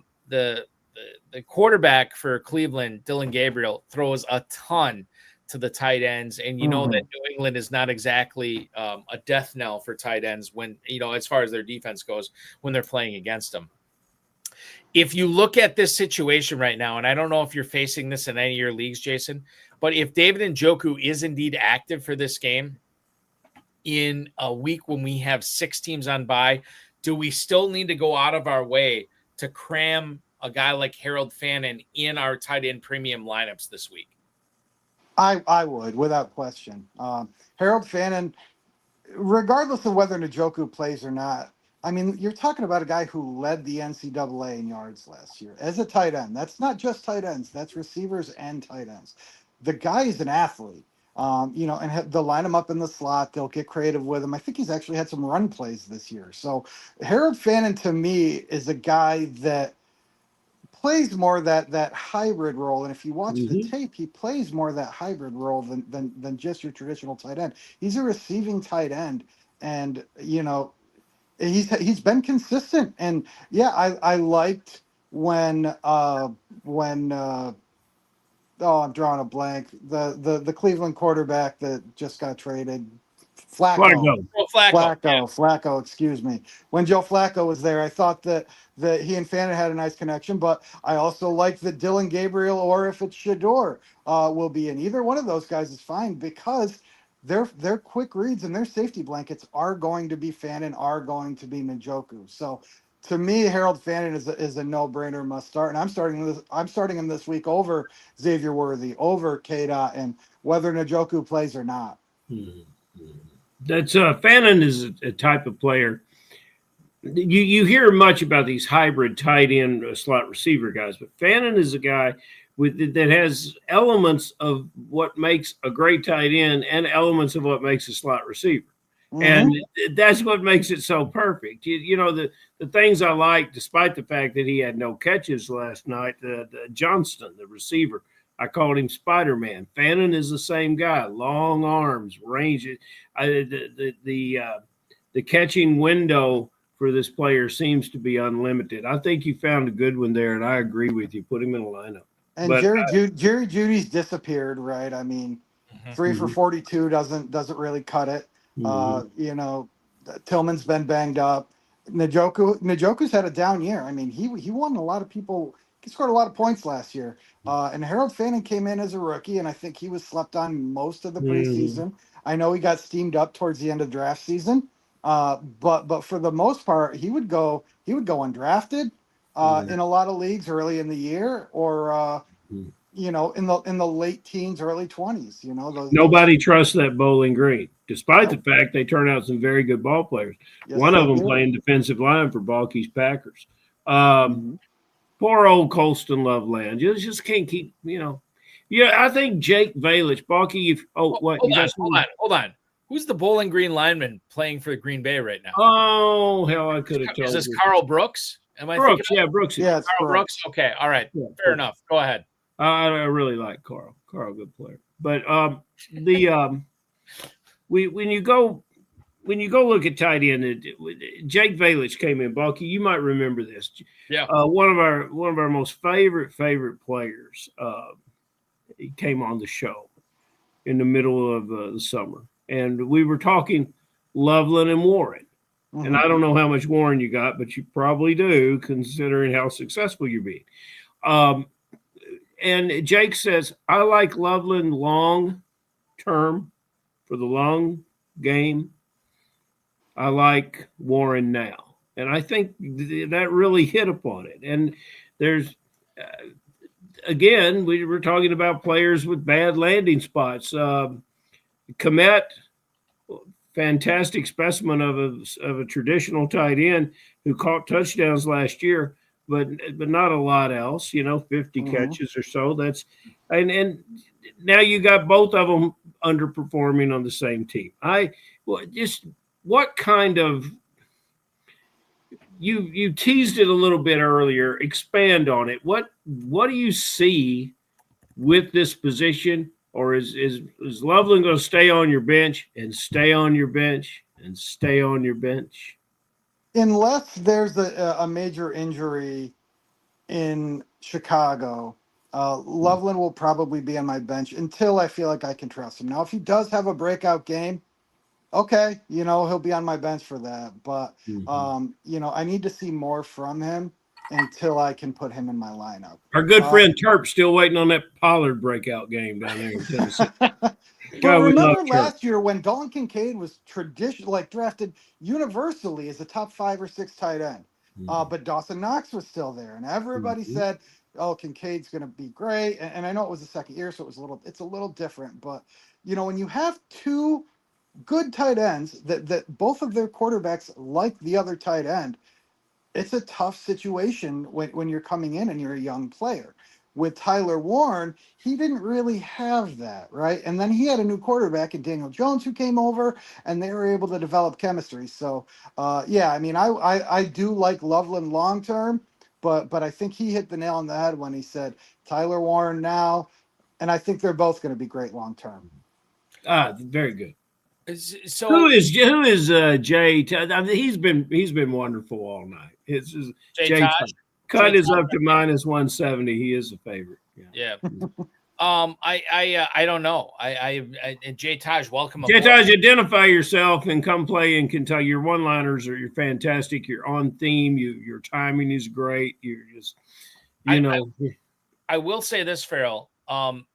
[SPEAKER 1] quarterback for Cleveland, Dylan Gabriel, throws a ton to the tight ends, and you know that New England is not exactly a death knell for tight ends when, as far as their defense goes, when they're playing against them. If you look at this situation right now, and I don't know if you're facing this in any of your leagues, Jason, but if David Njoku is indeed active for this game in a week when we have 6 teams on bye, do we still need to go out of our way to cram a guy like Harold Fannin in our tight end premium lineups this week?
[SPEAKER 8] I would, without question. Harold Fannin, regardless of whether Njoku plays or not, I mean, you're talking about a guy who led the NCAA in yards last year as a tight end. That's not just tight ends. That's receivers and tight ends. The guy is an athlete, and they'll line him up in the slot. They'll get creative with him. I think he's actually had some run plays this year. So Harold Fannin, to me, is a guy that plays more that hybrid role, and if you watch the tape, he plays more that hybrid role than just your traditional tight end. He's a receiving tight end, and he's been consistent. And yeah, I liked when I'm drawing a blank, the Cleveland quarterback that just got traded. Flacco, excuse me. When Joe Flacco was there, I thought that he and Fannin had a nice connection, but I also like that Dylan Gabriel, or if it's Shador, will be in. Either one of those guys is fine, because their quick reads and their safety blankets are going to be Fannin, are going to be Njoku. So to me, Harold Fannin is a no-brainer, must start, and I'm starting him this week over Xavier Worthy, over K-Dot, and whether Njoku plays or not.
[SPEAKER 7] That's Fannin is a type of player. You hear much about these hybrid tight end slot receiver guys, but Fannin is a guy that has elements of what makes a great tight end and elements of what makes a slot receiver. And that's what makes it so perfect. The things I like, despite the fact that he had no catches last night, Johnston, the receiver, I called him Spider-Man. Fannin is the same guy, long arms, range. The catching window for this player seems to be unlimited. I think you found a good one there, and I agree with you. Put him in a lineup.
[SPEAKER 8] And Jerry Judy's disappeared, right? I mean, 3 for 42 doesn't really cut it. Tillman's been banged up. Njoku's had a down year. I mean, he won a lot of people. He scored a lot of points last year. And Harold Fannin came in as a rookie, and I think he was slept on most of the preseason. I know he got steamed up towards the end of draft season, but for the most part, he would go undrafted in a lot of leagues early in the year, or you know, in the late teens, early 20s. You know,
[SPEAKER 7] Nobody trusts that Bowling Green, despite the fact they turn out some very good ball players.
[SPEAKER 8] Yes,
[SPEAKER 7] One of
[SPEAKER 8] they
[SPEAKER 7] them
[SPEAKER 8] do.
[SPEAKER 7] playing defensive line for Balky's Packers. Poor old Colston Loveland. Just can't keep, you know. Yeah, I think Jake Valich, Balky. What?
[SPEAKER 1] Hold on. Who's the Bowling Green lineman playing for Green Bay right now?
[SPEAKER 7] Oh, hell, I could have told you.
[SPEAKER 1] Is this Carl Brooks? Am I
[SPEAKER 7] Brooks?
[SPEAKER 1] thinking?
[SPEAKER 7] Yeah, Brooks.
[SPEAKER 8] Yeah, it's
[SPEAKER 1] Carl Brooks. Okay, all right, fair enough. Go ahead.
[SPEAKER 7] I really like Carl. Carl, good player. But when you go look at tight end, Jake Valich came in. Balky, you might remember this.
[SPEAKER 1] Yeah.
[SPEAKER 7] One of our most favorite players. He came on the show in the middle of the summer, and we were talking Loveland and Warren. And I don't know how much Warren you got, but you probably do, considering how successful you're being. And Jake says, I like Loveland long term for the long game. I like Warren now. And I think that really hit upon it. And there's, again, we were talking about players with bad landing spots. Komet, fantastic specimen of a traditional tight end who caught touchdowns last year, but not a lot else, 50 catches or so. That's and now you got both of them underperforming on the same team. What kind of you teased it a little bit earlier, expand on it. What do you see with this position? Or is Loveland going to stay on your bench and stay on your bench and stay on your bench?
[SPEAKER 8] Unless there's a major injury in Chicago, Loveland will probably be on my bench until I feel like I can trust him. Now, if he does have a breakout game, okay, he'll be on my bench for that. But, I need to see more from him until I can put him in my lineup.
[SPEAKER 7] Our good friend Terp still waiting on that Pollard breakout game down there in Tennessee.
[SPEAKER 8] But remember last year when Dalton Kincaid was drafted universally as a top 5 or 6 tight end, but Dawson Knox was still there, and everybody said, "Oh, Kincaid's going to be great." And I know it was the second year, so it's a little different. But when you have 2 good tight ends that both of their quarterbacks like the other tight end, it's a tough situation when you're coming in and you're a young player. With Tyler Warren, he didn't really have that, right? And then he had a new quarterback in Daniel Jones who came over, and they were able to develop chemistry. So, I do like Loveland long term, but I think he hit the nail on the head when he said Tyler Warren now, and I think they're both going to be great long term.
[SPEAKER 7] Very good.
[SPEAKER 1] So
[SPEAKER 7] who is Jay? I mean, he's been wonderful all night. It's Jay cut is up to -170. He is a favorite.
[SPEAKER 1] Yeah. I don't know. And Jay Taj, welcome.
[SPEAKER 7] Jay Taj, identify yourself and come play in Kentucky. Your one-liners you're fantastic. You're on theme. Your timing is great. You're just,
[SPEAKER 1] I will say this, Ferrell.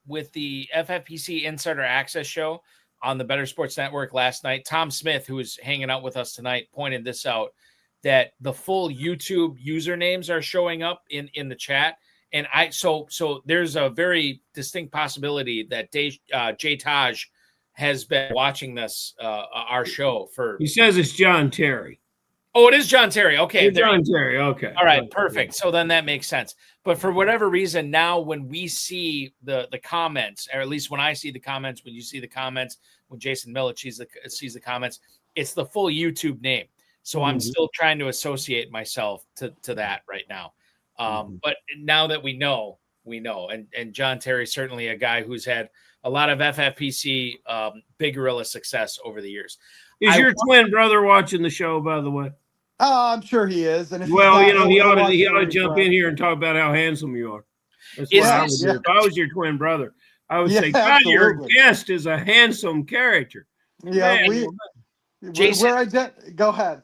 [SPEAKER 1] With the FFPC Insider Access show on the Better Sports Network last night, Tom Smith, who is hanging out with us tonight, pointed this out, that the full YouTube usernames are showing up in the chat. And so there's a very distinct possibility that Jay Taj has been watching this, our show for.
[SPEAKER 7] He says it's John Terry.
[SPEAKER 1] Oh, it is John Terry. Okay.
[SPEAKER 7] John Terry. Okay.
[SPEAKER 1] All right. Perfect. So then that makes sense. But for whatever reason, now when we see the comments, or at least when I see the comments, when you see the comments, when Jason Millitch sees the comments, it's the full YouTube name. So I'm still trying to associate myself to that right now. But now that we know. And John Terry, certainly a guy who's had a lot of FFPC Big Gorilla success over the years.
[SPEAKER 7] Is your twin brother watching the show, by the way?
[SPEAKER 8] I'm sure he is. And
[SPEAKER 7] he ought to jump in here and talk about how handsome you are. That's what I would do. If I was your twin brother, I would say, God, your guest is a handsome character.
[SPEAKER 8] Yeah,
[SPEAKER 1] Jason,
[SPEAKER 8] go ahead.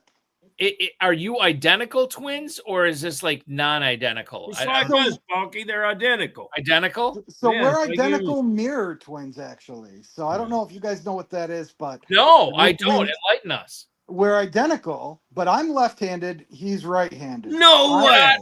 [SPEAKER 1] Are you identical twins, or is this like non-identical?
[SPEAKER 7] It's like us, Balky. They're identical.
[SPEAKER 1] Identical?
[SPEAKER 8] So we're identical mirror twins, actually. So I don't know if you guys know what that is, but
[SPEAKER 1] no, I don't. Enlighten us.
[SPEAKER 8] We're identical, but I'm left-handed. He's right-handed.
[SPEAKER 7] No way!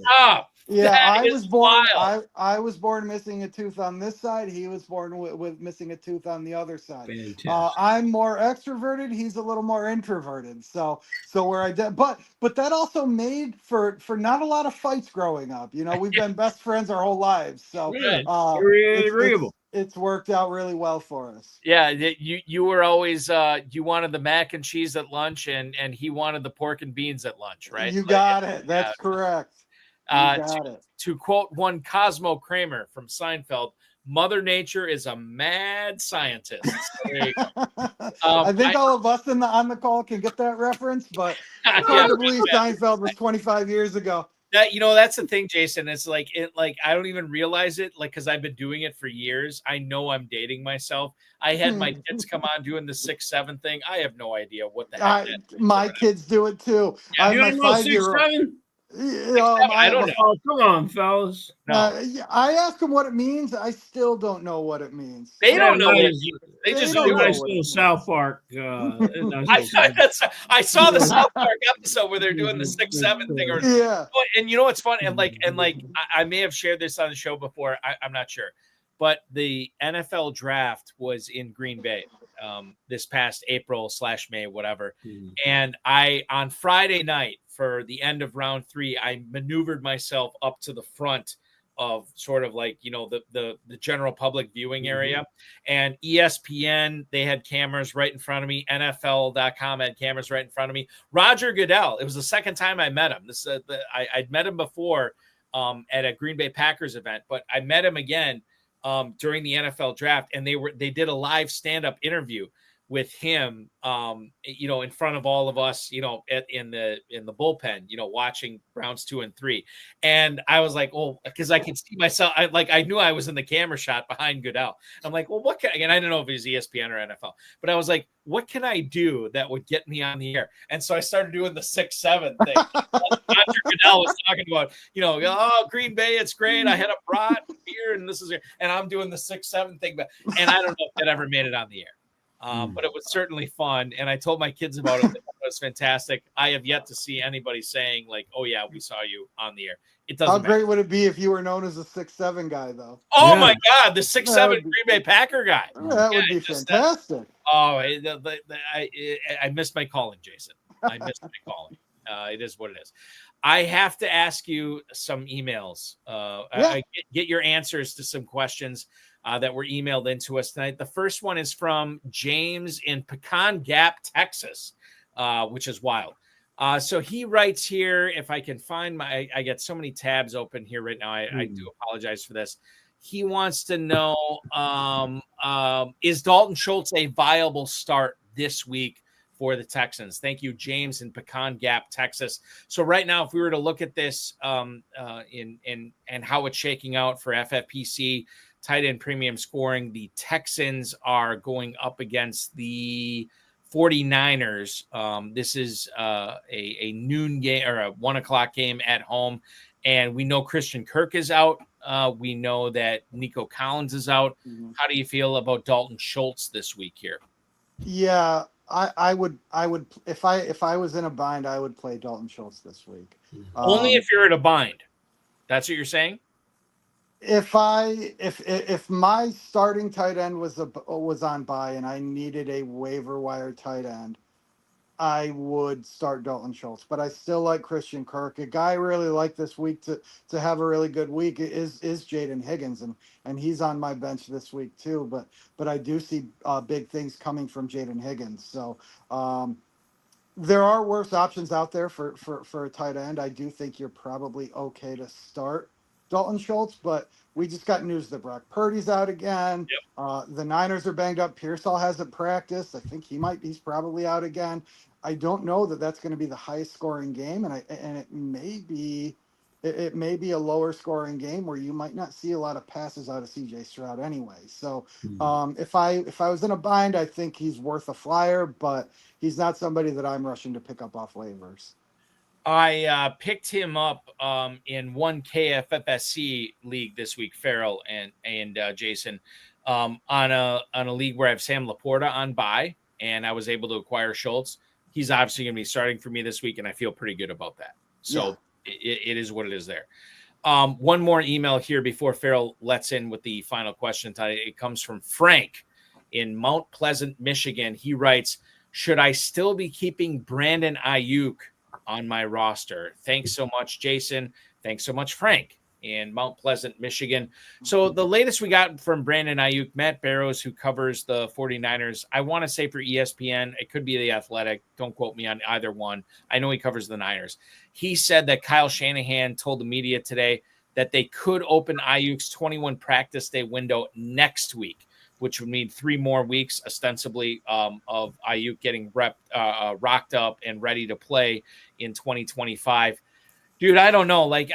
[SPEAKER 8] Yeah,
[SPEAKER 1] That
[SPEAKER 8] I
[SPEAKER 1] is
[SPEAKER 8] was born.
[SPEAKER 1] wild.
[SPEAKER 8] I was born missing a tooth on this side. He was born with missing a tooth on the other side.
[SPEAKER 7] Fantastic.
[SPEAKER 8] I'm more extroverted. He's a little more introverted. So where I did, but that also made for not a lot of fights growing up. You know, we've been best friends our whole lives. So
[SPEAKER 7] Yeah,
[SPEAKER 8] uh,
[SPEAKER 7] very agreeable.
[SPEAKER 8] it's worked out really well for us.
[SPEAKER 1] Yeah, you were always you wanted the mac and cheese at lunch, and he wanted the pork and beans at lunch, right?
[SPEAKER 8] You got it. That's correct.
[SPEAKER 1] To quote one Cosmo Kramer from Seinfeld, Mother Nature is a mad scientist. So there you go.
[SPEAKER 8] I think all of us on the call can get that reference, but I can't believe Seinfeld was 25 years ago.
[SPEAKER 1] That's the thing, Jason. It's like I don't even realize it, like, because I've been doing it for years. I know I'm dating myself. I had my kids come on doing the 6'7" thing. I have no idea what the heck.
[SPEAKER 8] My kids do it too.
[SPEAKER 1] Yeah,
[SPEAKER 8] I have my 5-year-old.
[SPEAKER 1] I don't know.
[SPEAKER 7] Oh, come on, fellas.
[SPEAKER 1] No.
[SPEAKER 8] I asked them what it means. I still don't know what it means.
[SPEAKER 1] They don't know what it means. They just
[SPEAKER 8] don't
[SPEAKER 1] do
[SPEAKER 8] know
[SPEAKER 1] it.
[SPEAKER 7] Nice little South Park.
[SPEAKER 1] I saw the South Park episode where they're doing the 6'7" thing, and you know what's fun, and I may have shared this on the show before. I'm not sure, but the NFL draft was in Green Bay this past April/May, whatever. And on Friday night for the end of round 3, I maneuvered myself up to the front of sort of like, the general public viewing area, and ESPN, they had cameras right in front of me. NFL.com had cameras right in front of me. Roger Goodell, it was the second time I met him. I'd met him before at a Green Bay Packers event, but I met him again during the NFL draft, and they did a live stand-up interview with him, in front of all of us, in the bullpen, watching Browns 2 and 3. And I was like, oh, because I could see myself. I knew I was in the camera shot behind Goodell. I'm like, well, and I didn't know if it was ESPN or NFL, but I was like, what can I do that would get me on the air? And so I started doing the 6'7" thing. Roger Goodell was talking about, Green Bay, it's great. I had a brat beer, and and I'm doing the 6'7" thing, and I don't know if that ever made it on the air. But it was certainly fun, and I told my kids about it. It was fantastic. I have yet to see anybody saying like, "Oh yeah, we saw you on the air." It doesn't.
[SPEAKER 8] How great would it be if you were known as a 6'7" guy, though?
[SPEAKER 1] Oh my God, the 6'7" Green Bay Packer guy.
[SPEAKER 8] That would be fantastic.
[SPEAKER 1] I missed my calling, Jason. I missed my calling. It is what it is. I have to ask you some emails. Get your answers to some questions that were emailed into us tonight. The first one is from James in Pecan Gap, Texas, which is wild. So he writes here, if I can find I get so many tabs open here right now. I do apologize for this. He wants to know, is Dalton Schultz a viable start this week for the Texans? Thank you, James in Pecan Gap, Texas. So right now, if we were to look at this and how it's shaking out for FFPC tight end premium scoring, the Texans are going up against the 49ers. This is a noon game or a 1:00 game at home. And we know Christian Kirk is out. We know that Nico Collins is out. How do you feel about Dalton Schultz this week here?
[SPEAKER 8] Yeah, I would if I was in a bind, I would play Dalton Schultz this week.
[SPEAKER 1] Only if you're in a bind. That's what you're saying?
[SPEAKER 8] If my starting tight end was on bye and I needed a waiver wire tight end, I would start Dalton Schultz. But I still like Christian Kirk. A guy I really like this week to have a really good week is Jaden Higgins, and he's on my bench this week too. But I do see big things coming from Jaden Higgins. So there are worse options out there for a tight end. I do think you're probably okay to start Dalton Schultz, but we just got news that Brock Purdy's out again. Yep. The Niners are banged up. Pearsall hasn't practiced. I think he's probably out again. I don't know that that's going to be the highest scoring game, and it may be a lower scoring game where you might not see a lot of passes out of CJ Stroud anyway. So if I was in a bind, I think he's worth a flyer, but he's not somebody that I'm rushing to pick up off waivers.
[SPEAKER 1] I picked him up in one KFFSC league this week, Ferrell and Jason, on a league where I have Sam Laporta on bye, and I was able to acquire Schultz. He's obviously going to be starting for me this week, and I feel pretty good about that. So it is what it is there. One more email here before Ferrell lets in with the final question. It comes from Frank in Mount Pleasant, Michigan. He writes, should I still be keeping Brandon Ayuk on my roster? Thanks so much, Jason. Thanks so much, Frank in Mount Pleasant, Michigan. So the latest we got from Brandon Ayuk, Matt Barrows, who covers the 49ers, I want to say for ESPN, it could be The Athletic. Don't quote me on either one. I know he covers the Niners. He said that Kyle Shanahan told the media today that they could open Ayuk's 21 practice day window next week, which would mean 3 more weeks, ostensibly, of Ayuk getting rocked up and ready to play in 2025. Dude, I don't know. Like,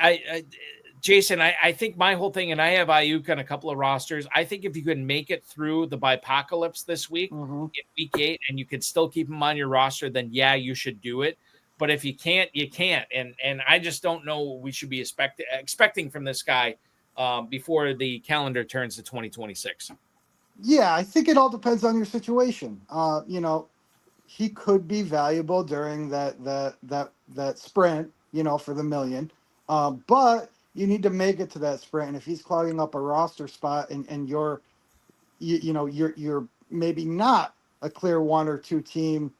[SPEAKER 1] Jason, I think my whole thing, and I have Ayuk on a couple of rosters. I think if you could make it through the Bipocalypse this week, in week 8, and you can still keep him on your roster, then yeah, you should do it. But if you can't, you can't. And I just don't know what we should be expecting from this guy before the calendar turns to 2026.
[SPEAKER 8] Yeah, I think it all depends on your situation. He could be valuable during that sprint, for the million. But you need to make it to that sprint. And if he's clogging up a roster spot and you're maybe not a clear 1 or 2 team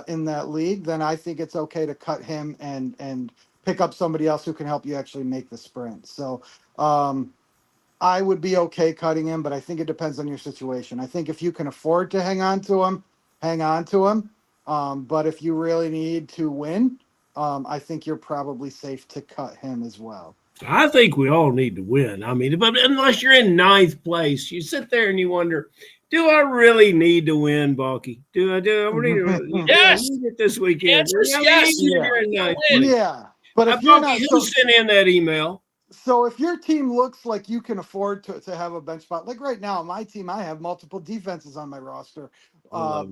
[SPEAKER 8] in that league, then I think it's okay to cut him and pick up somebody else who can help you actually make the sprint. So I would be okay cutting him, but I think it depends on your situation. I think if you can afford to hang on to him, hang on to him. But if you really need to win, I think you're probably safe to cut him as well.
[SPEAKER 7] I think we all need to win. I mean, but unless you're in 9th place, you sit there and you wonder, do I really need to win, Balky? Do I really
[SPEAKER 1] Yes.
[SPEAKER 7] need it this weekend?
[SPEAKER 1] Yes.
[SPEAKER 8] Yeah. But if you're not,
[SPEAKER 7] who sent in that email?
[SPEAKER 8] So if your team looks like you can afford to have a bench spot, like right now, my team, I have multiple defenses on my roster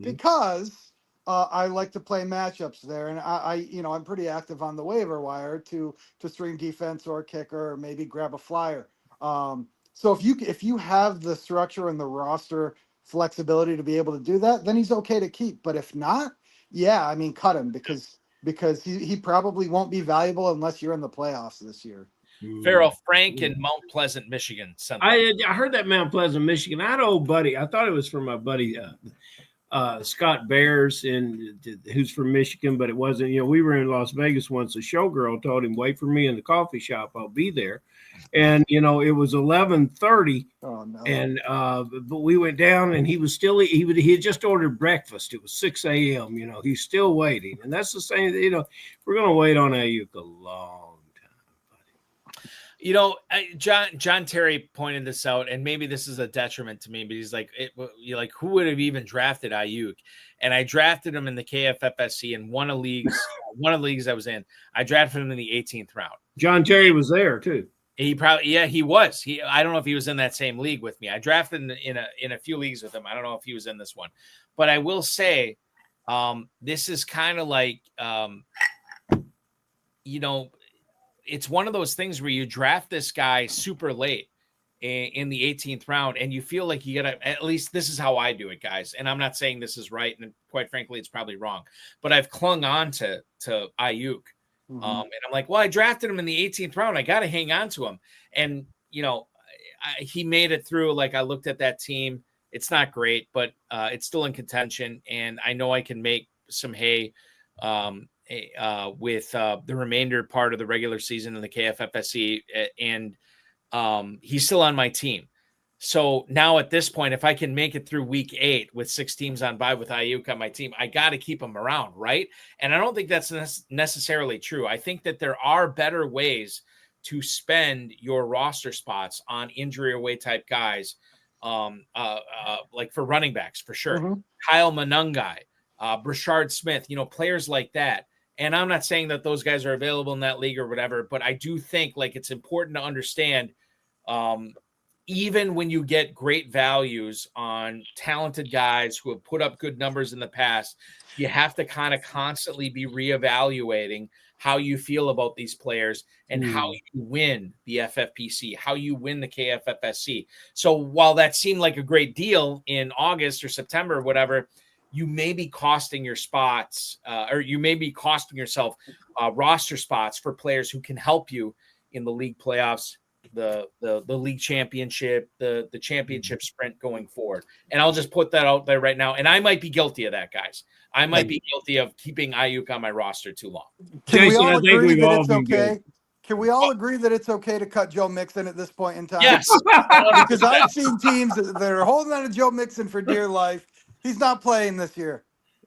[SPEAKER 8] because I like to play matchups there, and I'm pretty active on the waiver wire to stream defense or kicker or maybe grab a flyer. So if you have the structure and the roster flexibility to be able to do that, then he's okay to keep. But if not, yeah, I mean, cut him because he probably won't be valuable unless you're in the playoffs this year.
[SPEAKER 1] Ferrell, Frank in Mount Pleasant, Michigan.
[SPEAKER 7] I heard that Mount Pleasant, Michigan. I had an old buddy. I thought it was from my buddy Scott Bears, who's from Michigan, but it wasn't. We were in Las Vegas once. A showgirl told him, "Wait for me in the coffee shop. I'll be there." And it was 11:30. Oh no! And but we went down, and he was still. He had just ordered breakfast. It was 6 a.m. He's still waiting, and that's the same. We're going to wait on Ayuk a long.
[SPEAKER 1] John Terry pointed this out, and maybe this is a detriment to me, but he's like, who would have even drafted Ayuk? And I drafted him in the KFFSC in one of the leagues I was in. I drafted him in the 18th round.
[SPEAKER 7] John Terry was there too.
[SPEAKER 1] He was. I don't know if he was in that same league with me. I drafted in a few leagues with him. I don't know if he was in this one, but I will say, this is kind of like, it's one of those things where you draft this guy super late in the 18th round, and you feel like you gotta, at least this is how I do it, guys. And I'm not saying this is right, and quite frankly, it's probably wrong, but I've clung on to Ayuk. And I'm like, well, I drafted him in the 18th round. I got to hang on to him. And, he made it through. Like, I looked at that team. It's not great, but it's still in contention. And I know I can make some hay with the remainder part of the regular season in the KFFSC, and he's still on my team. So now at this point, if I can make it through week 8 with 6 teams on bye with Ayuk on my team, I got to keep him around, right? And I don't think that's necessarily true. I think that there are better ways to spend your roster spots on injury away type guys, like for running backs, for sure. Kyle Monungai, Brashard Smith, players like that. And I'm not saying that those guys are available in that league or whatever, but I do think it's important to understand, even when you get great values on talented guys who have put up good numbers in the past, you have to kind of constantly be reevaluating how you feel about these players and how you win the FFPC, how you win the KFFSC. So while that seemed like a great deal in August or September or whatever, you may be costing your spots, or you may be costing yourself roster spots for players who can help you in the league playoffs, the league championship, the championship sprint going forward. And I'll just put that out there right now. And I might be guilty of that, guys. I might be guilty of keeping Ayuk on my roster too long.
[SPEAKER 8] Can we
[SPEAKER 7] Jason,
[SPEAKER 8] all
[SPEAKER 7] I think
[SPEAKER 8] agree
[SPEAKER 7] we've
[SPEAKER 8] that
[SPEAKER 7] all
[SPEAKER 8] it's
[SPEAKER 7] been
[SPEAKER 8] okay?
[SPEAKER 7] good.
[SPEAKER 8] Can we all agree that it's okay to cut Joe Mixon at this point in time?
[SPEAKER 1] Yes.
[SPEAKER 8] Because I've seen teams that are holding on to Joe Mixon for dear life. He's not playing this year.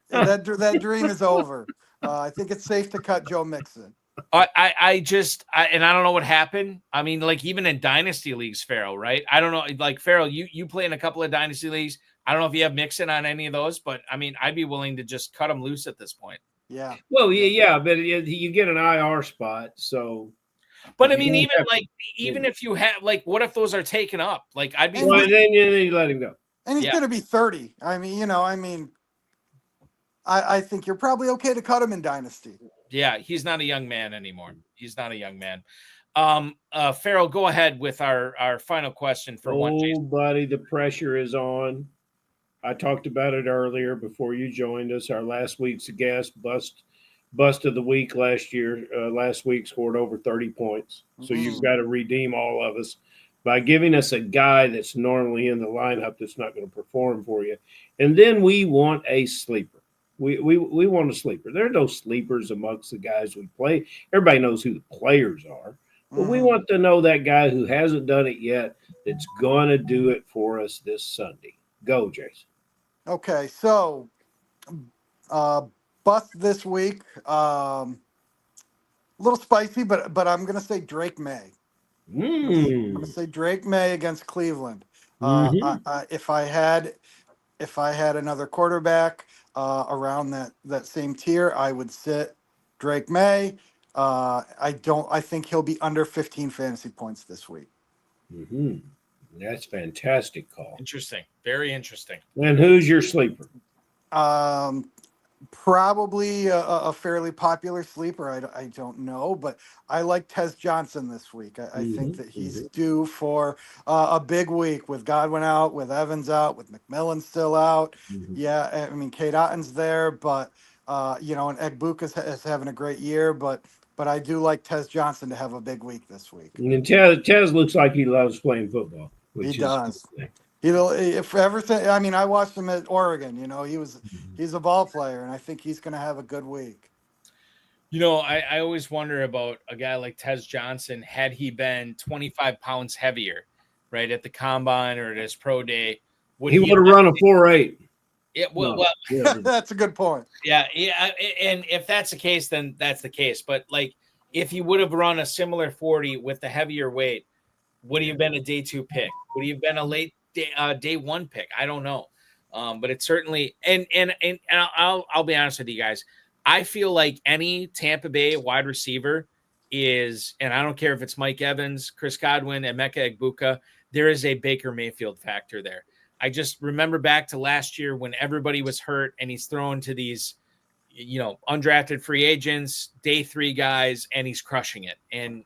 [SPEAKER 8] That dream is over. I think it's safe to cut Joe Mixon.
[SPEAKER 1] I don't know what happened. I mean, like even in dynasty leagues, Ferrell, right? I don't know. Like Ferrell, you play in a couple of dynasty leagues. I don't know if you have Mixon on any of those, but I mean, I'd be willing to just cut him loose at this point.
[SPEAKER 8] Yeah.
[SPEAKER 7] Well, yeah, but you get an IR spot, so.
[SPEAKER 1] But I mean, even if you have like, what if those are taken up? Like I'd be.
[SPEAKER 7] Well, then you let him go.
[SPEAKER 8] And he's going to be 30. I mean, I think you're probably okay to cut him in dynasty.
[SPEAKER 1] Yeah, he's not a young man anymore. He's not a young man. Ferrell, go ahead with our final question for one.
[SPEAKER 7] Oh, buddy, the pressure is on. I talked about it earlier before you joined us. Our last week's guest, bust of the week last week scored over 30 points. So you've got to redeem all of us by giving us a guy that's normally in the lineup that's not going to perform for you. And then we want a sleeper. We want a sleeper. There are no sleepers amongst the guys we play. Everybody knows who the players are. But we want to know that guy who hasn't done it yet that's going to do it for us this Sunday. Go, Jason.
[SPEAKER 8] Okay, so bust this week. A little spicy, but I'm going to say Drake May. I'm going to say Drake May against Cleveland. If I had another quarterback around that same tier, I would sit Drake May. I think he'll be under 15 fantasy points this week.
[SPEAKER 7] That's fantastic call.
[SPEAKER 1] Interesting. Very interesting.
[SPEAKER 7] And who's your sleeper?
[SPEAKER 8] Probably a fairly popular sleeper. I don't know, but I like Tez Johnson this week. I think that he's due for a big week with Godwin out, with Evans out, with McMillan still out. Yeah, I mean, Kate Otten's there, but, and Egbuka is having a great year, but I do like Tez Johnson to have a big week this week.
[SPEAKER 7] And Tez looks like he loves playing football.
[SPEAKER 8] He does. If everything, I mean, I watched him at Oregon. He's a ball player, and I think he's going to have a good week.
[SPEAKER 1] I always wonder about a guy like Tez Johnson. Had he been 25 pounds heavier, right, at the combine or at his pro day,
[SPEAKER 7] he would have run a 4.8.
[SPEAKER 8] That's a good point.
[SPEAKER 1] Yeah, and if that's the case, then that's the case. But like, if he would have run a similar 40 with the heavier weight, would he have been a day 2 pick? Would he have been a late day 1 pick? I don't know. But it's certainly, and I'll be honest with you guys. I feel like any Tampa Bay wide receiver is, and I don't care if it's Mike Evans, Chris Godwin, and Emeka Egbuka, there is a Baker Mayfield factor there. I just remember back to last year when everybody was hurt and he's thrown to these, undrafted free agents, day 3 guys, and he's crushing it. And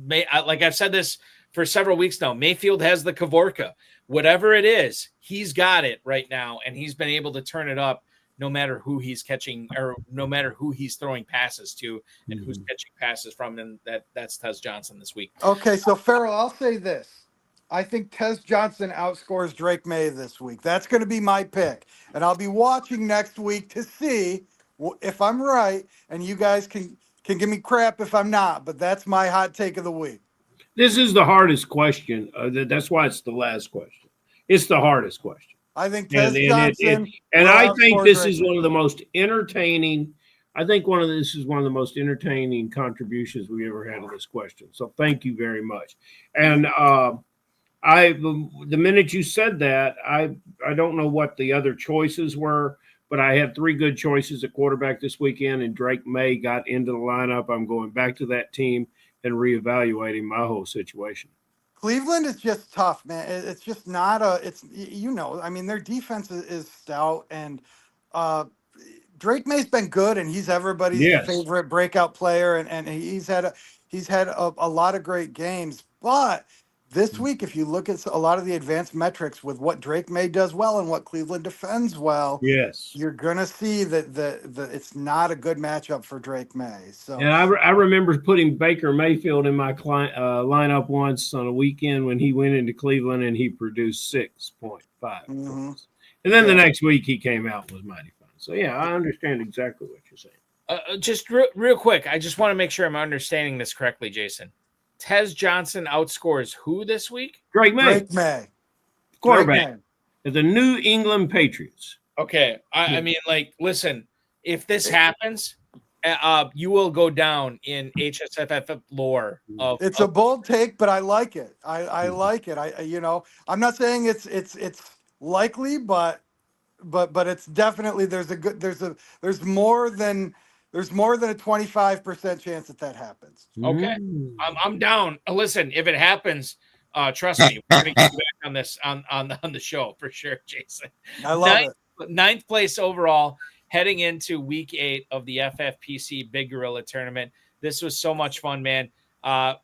[SPEAKER 1] like I've said this for several weeks now, Mayfield has the Kavorka. Whatever it is, he's got it right now, and he's been able to turn it up no matter who he's catching or no matter who he's throwing passes to and who's catching passes from. And that's Tez Johnson this week.
[SPEAKER 8] Okay, so Ferrell, I'll say this. I think Tez Johnson outscores Drake May this week. That's going to be my pick. And I'll be watching next week to see if I'm right, and you guys can give me crap if I'm not, but that's my hot take of the week.
[SPEAKER 7] This is the hardest question. That's why it's the last question. It's the hardest question.
[SPEAKER 8] I think Tez Johnson.
[SPEAKER 7] And I think this is one of the most entertaining. I think this is one of the most entertaining contributions we ever had to this question. So thank you very much. And the minute you said that, I don't know what the other choices were, but I had 3 good choices at quarterback this weekend, and Drake May got into the lineup. I'm going back to that team and reevaluating my whole situation.
[SPEAKER 8] Cleveland is just tough, man. It's just not I mean, their defense is stout, and Drake May's been good, and he's everybody's favorite breakout player, and he's had a lot of great games, but this week, if you look at a lot of the advanced metrics with what Drake May does well and what Cleveland defends well,
[SPEAKER 7] Yes.
[SPEAKER 8] you're going to see that the it's not a good matchup for Drake May. So,
[SPEAKER 7] And I remember putting Baker Mayfield in my lineup once on a weekend when he went into Cleveland and he produced 6.5 points. And then the next week he came out and was mighty fun. So, yeah, I understand exactly what you're saying.
[SPEAKER 1] Just real quick, I just want to make sure I'm understanding this correctly, Jason. Tez Johnson outscores who this week?
[SPEAKER 7] Drake May.
[SPEAKER 8] Drake May.
[SPEAKER 7] Quarterback of the New England Patriots.
[SPEAKER 1] Okay. I mean, like, listen, if this happens, you will go down in HSFF lore.
[SPEAKER 8] It's a bold take, but I like it. I like it. I'm not saying it's likely, but it's definitely there's more than a 25% chance that happens.
[SPEAKER 1] Okay. I'm down. Listen, if it happens, trust me, we're gonna get back on this on the show for sure, Jason.
[SPEAKER 8] I love it.
[SPEAKER 1] Ninth place overall heading into week 8 of the FFPC Big Gorilla tournament. This was so much fun, man.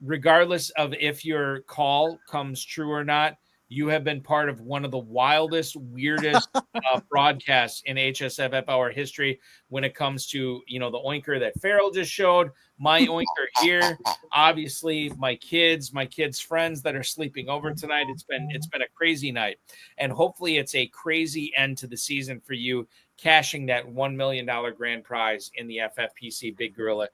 [SPEAKER 1] Regardless of if your call comes true or not, you have been part of one of the wildest, weirdest broadcasts in HSFF Hour history when it comes to, the oinker that Ferrell just showed, my oinker here, obviously my kids' friends that are sleeping over tonight. It's been a crazy night, and hopefully it's a crazy end to the season for you, cashing that $1 million grand prize in the FFPC Big Gorilla.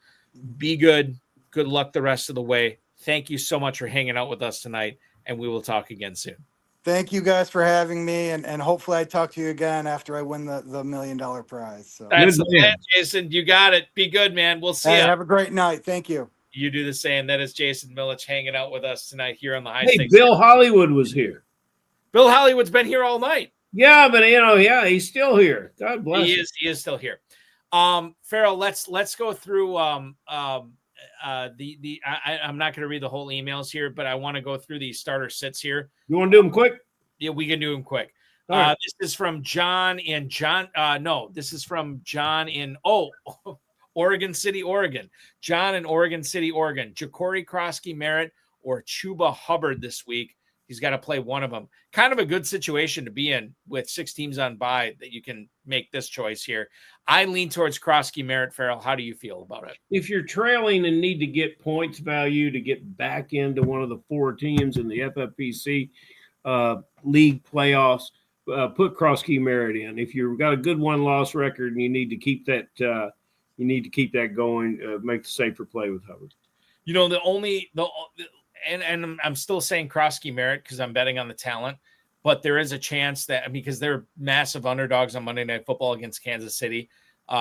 [SPEAKER 1] Be good. Good luck the rest of the way. Thank you so much for hanging out with us tonight, and we will talk again soon.
[SPEAKER 8] Thank you guys for having me, and hopefully I talk to you again after I win the $1 million prize. So
[SPEAKER 1] that's the man, Jason. You got it. Be good, man. We'll see you.
[SPEAKER 8] Have a great night. Thank you.
[SPEAKER 1] You do the same. That is Jason Millitch hanging out with us tonight here on the High Stakes.
[SPEAKER 7] Bill Hollywood was here.
[SPEAKER 1] Bill Hollywood's been here all night.
[SPEAKER 7] Yeah, but he's still here. God bless him.
[SPEAKER 1] He is still here. Ferrell, let's go through I'm not going to read the whole emails here, but I want to go through these starter sits here.
[SPEAKER 7] You want to do them quick?
[SPEAKER 1] Yeah, we can do them quick.
[SPEAKER 7] Right.
[SPEAKER 1] This is from John in Oregon City, Oregon. John in Oregon City, Oregon. Ja'Cory Krosky Merritt or Chuba Hubbard this week. He's got to play one of them. Kind of a good situation to be in with 6 teams on bye that you can make this choice here. I lean towards Krosky Merritt. Farrell, how do you feel about it?
[SPEAKER 7] If you're trailing and need to get points value to get back into one of the 4 teams in the FFPC league playoffs, put Krosky Merritt in. If you've got a good 1-loss record and you need to keep that, going, make the safer play with Hubbard.
[SPEAKER 1] And I'm still saying Krosky Merritt because I'm betting on the talent, but there is a chance that because they're massive underdogs on Monday Night Football against Kansas City.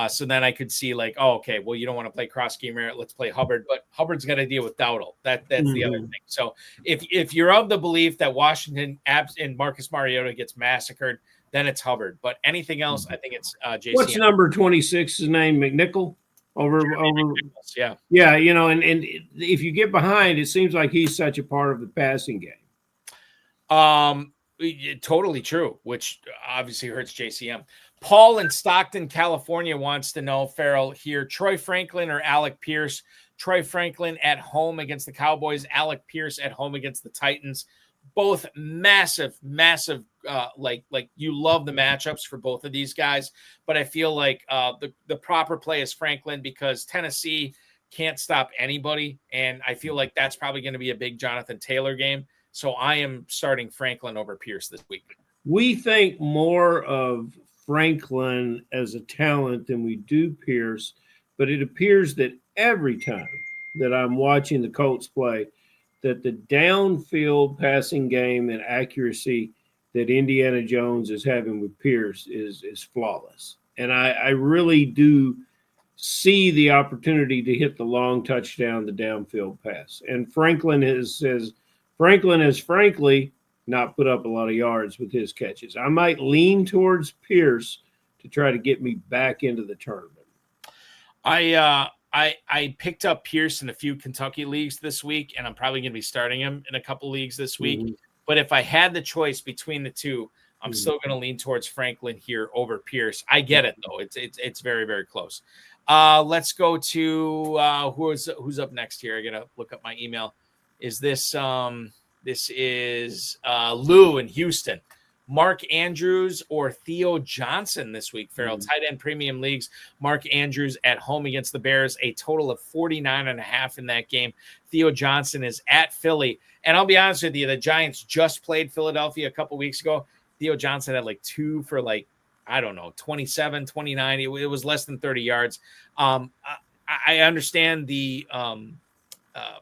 [SPEAKER 1] So then I could see you don't want to play Krosky Merritt. Let's play Hubbard, but Hubbard's got to deal with Dowdle. That's the other thing. So if you're of the belief that Washington and Marcus Mariota gets massacred, then it's Hubbard. But anything else, I think it's JC.
[SPEAKER 7] What's number 26's name? McNichol? Over,
[SPEAKER 1] yeah.
[SPEAKER 7] And if you get behind, it seems like he's such a part of the passing game.
[SPEAKER 1] Totally true, which obviously hurts JCM. Paul in Stockton, California wants to know, Ferrell here, Troy Franklin or Alec Pierce? Troy Franklin at home against the Cowboys, Alec Pierce at home against the Titans. Both massive, you love the matchups for both of these guys, but I feel like the proper play is Franklin because Tennessee can't stop anybody, and I feel like that's probably going to be a big Jonathan Taylor game. So I am starting Franklin over Pierce this week.
[SPEAKER 7] We think more of Franklin as a talent than we do Pierce, but it appears that every time that I'm watching the Colts play, that the downfield passing game and accuracy that Indiana Jones is having with Pierce is flawless. And I really do see the opportunity to hit the long touchdown, the downfield pass. And Franklin has frankly not put up a lot of yards with his catches. I might lean towards Pierce to try to get me back into the tournament.
[SPEAKER 1] I picked up Pierce in a few Kentucky leagues this week, and I'm probably going to be starting him in a couple leagues this week. Mm-hmm. But if I had the choice between the two, I'm still going to lean towards Franklin here over Pierce. I get it, though. It's very, very close. Let's go to who's up next here. I got to look up my email. Is this This is Lou in Houston. Mark Andrews or Theo Johnson this week, Ferrell. Tight end premium leagues. Mark Andrews at home against the Bears, a total of 49.5 in that game. Theo Johnson is at Philly. And I'll be honest with you, the Giants just played Philadelphia a couple weeks ago. Theo Johnson had like 2 for 27, 29. It was less than 30 yards. I understand the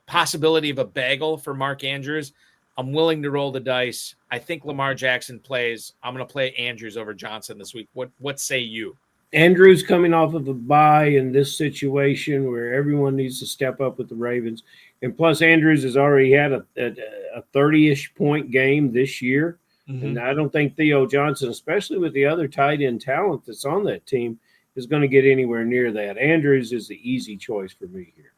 [SPEAKER 1] possibility of a bagel for Mark Andrews. I'm willing to roll the dice. I think Lamar Jackson plays. I'm going to play Andrews over Johnson this week. What say you?
[SPEAKER 7] Andrews coming off of a bye in this situation where everyone needs to step up with the Ravens. And plus, Andrews has already had a 30-ish point game this year. Mm-hmm. And I don't think Theo Johnson, especially with the other tight end talent that's on that team, is going to get anywhere near that. Andrews is the easy choice for me here.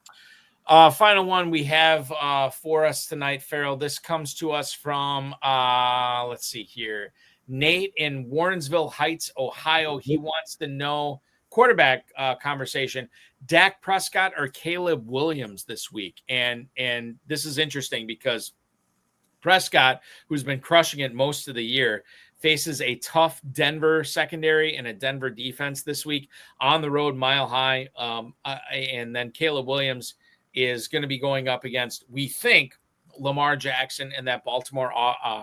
[SPEAKER 1] Final one we have for us tonight, Ferrell. This comes to us from, let's see here, Nate in Warrensville Heights, Ohio. He wants to know quarterback conversation, Dak Prescott or Caleb Williams this week. And this is interesting because Prescott, who's been crushing it most of the year, faces a tough Denver secondary and a Denver defense this week on the road, Mile High. And then Caleb Williams is going to be going up against, we think, Lamar Jackson and that Baltimore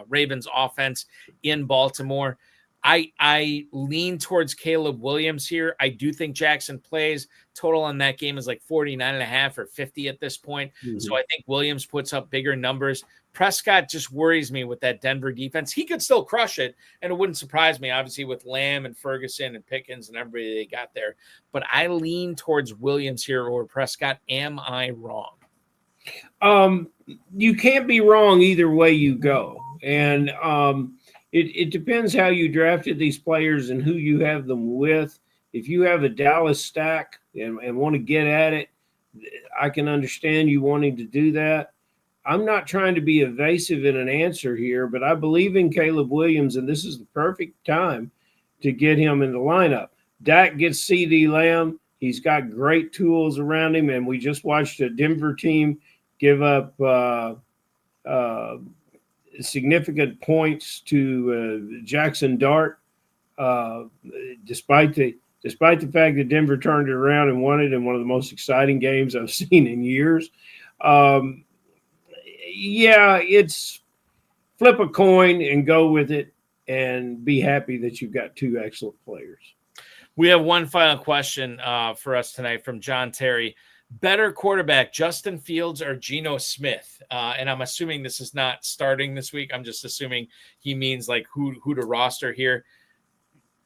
[SPEAKER 1] Ravens offense in Baltimore. I lean towards Caleb Williams here. I do think Jackson plays. Total on that game is like 49.5 or 50 at this point. Mm-hmm. So I think Williams puts up bigger numbers. Prescott just worries me with that Denver defense. He could still crush it, and it wouldn't surprise me, obviously, with Lamb and Ferguson and Pickens and everybody they got there. But I lean towards Williams here over Prescott. Am I wrong?
[SPEAKER 7] You can't be wrong either way you go. And it depends how you drafted these players and who you have them with. If you have a Dallas stack and want to get at it, I can understand you wanting to do that. I'm not trying to be evasive in an answer here, but I believe in Caleb Williams, and this is the perfect time to get him in the lineup. Dak gets CD Lamb. He's got great tools around him, and we just watched a Denver team give up significant points to Jackson Dart, despite the fact that Denver turned it around and won it in one of the most exciting games I've seen in years. It's flip a coin and go with it and be happy that you've got two excellent players.
[SPEAKER 1] We have one final question for us tonight from John Terry. Better quarterback, Justin Fields or Geno Smith? And I'm assuming this is not starting this week. I'm just assuming he means like who to roster here.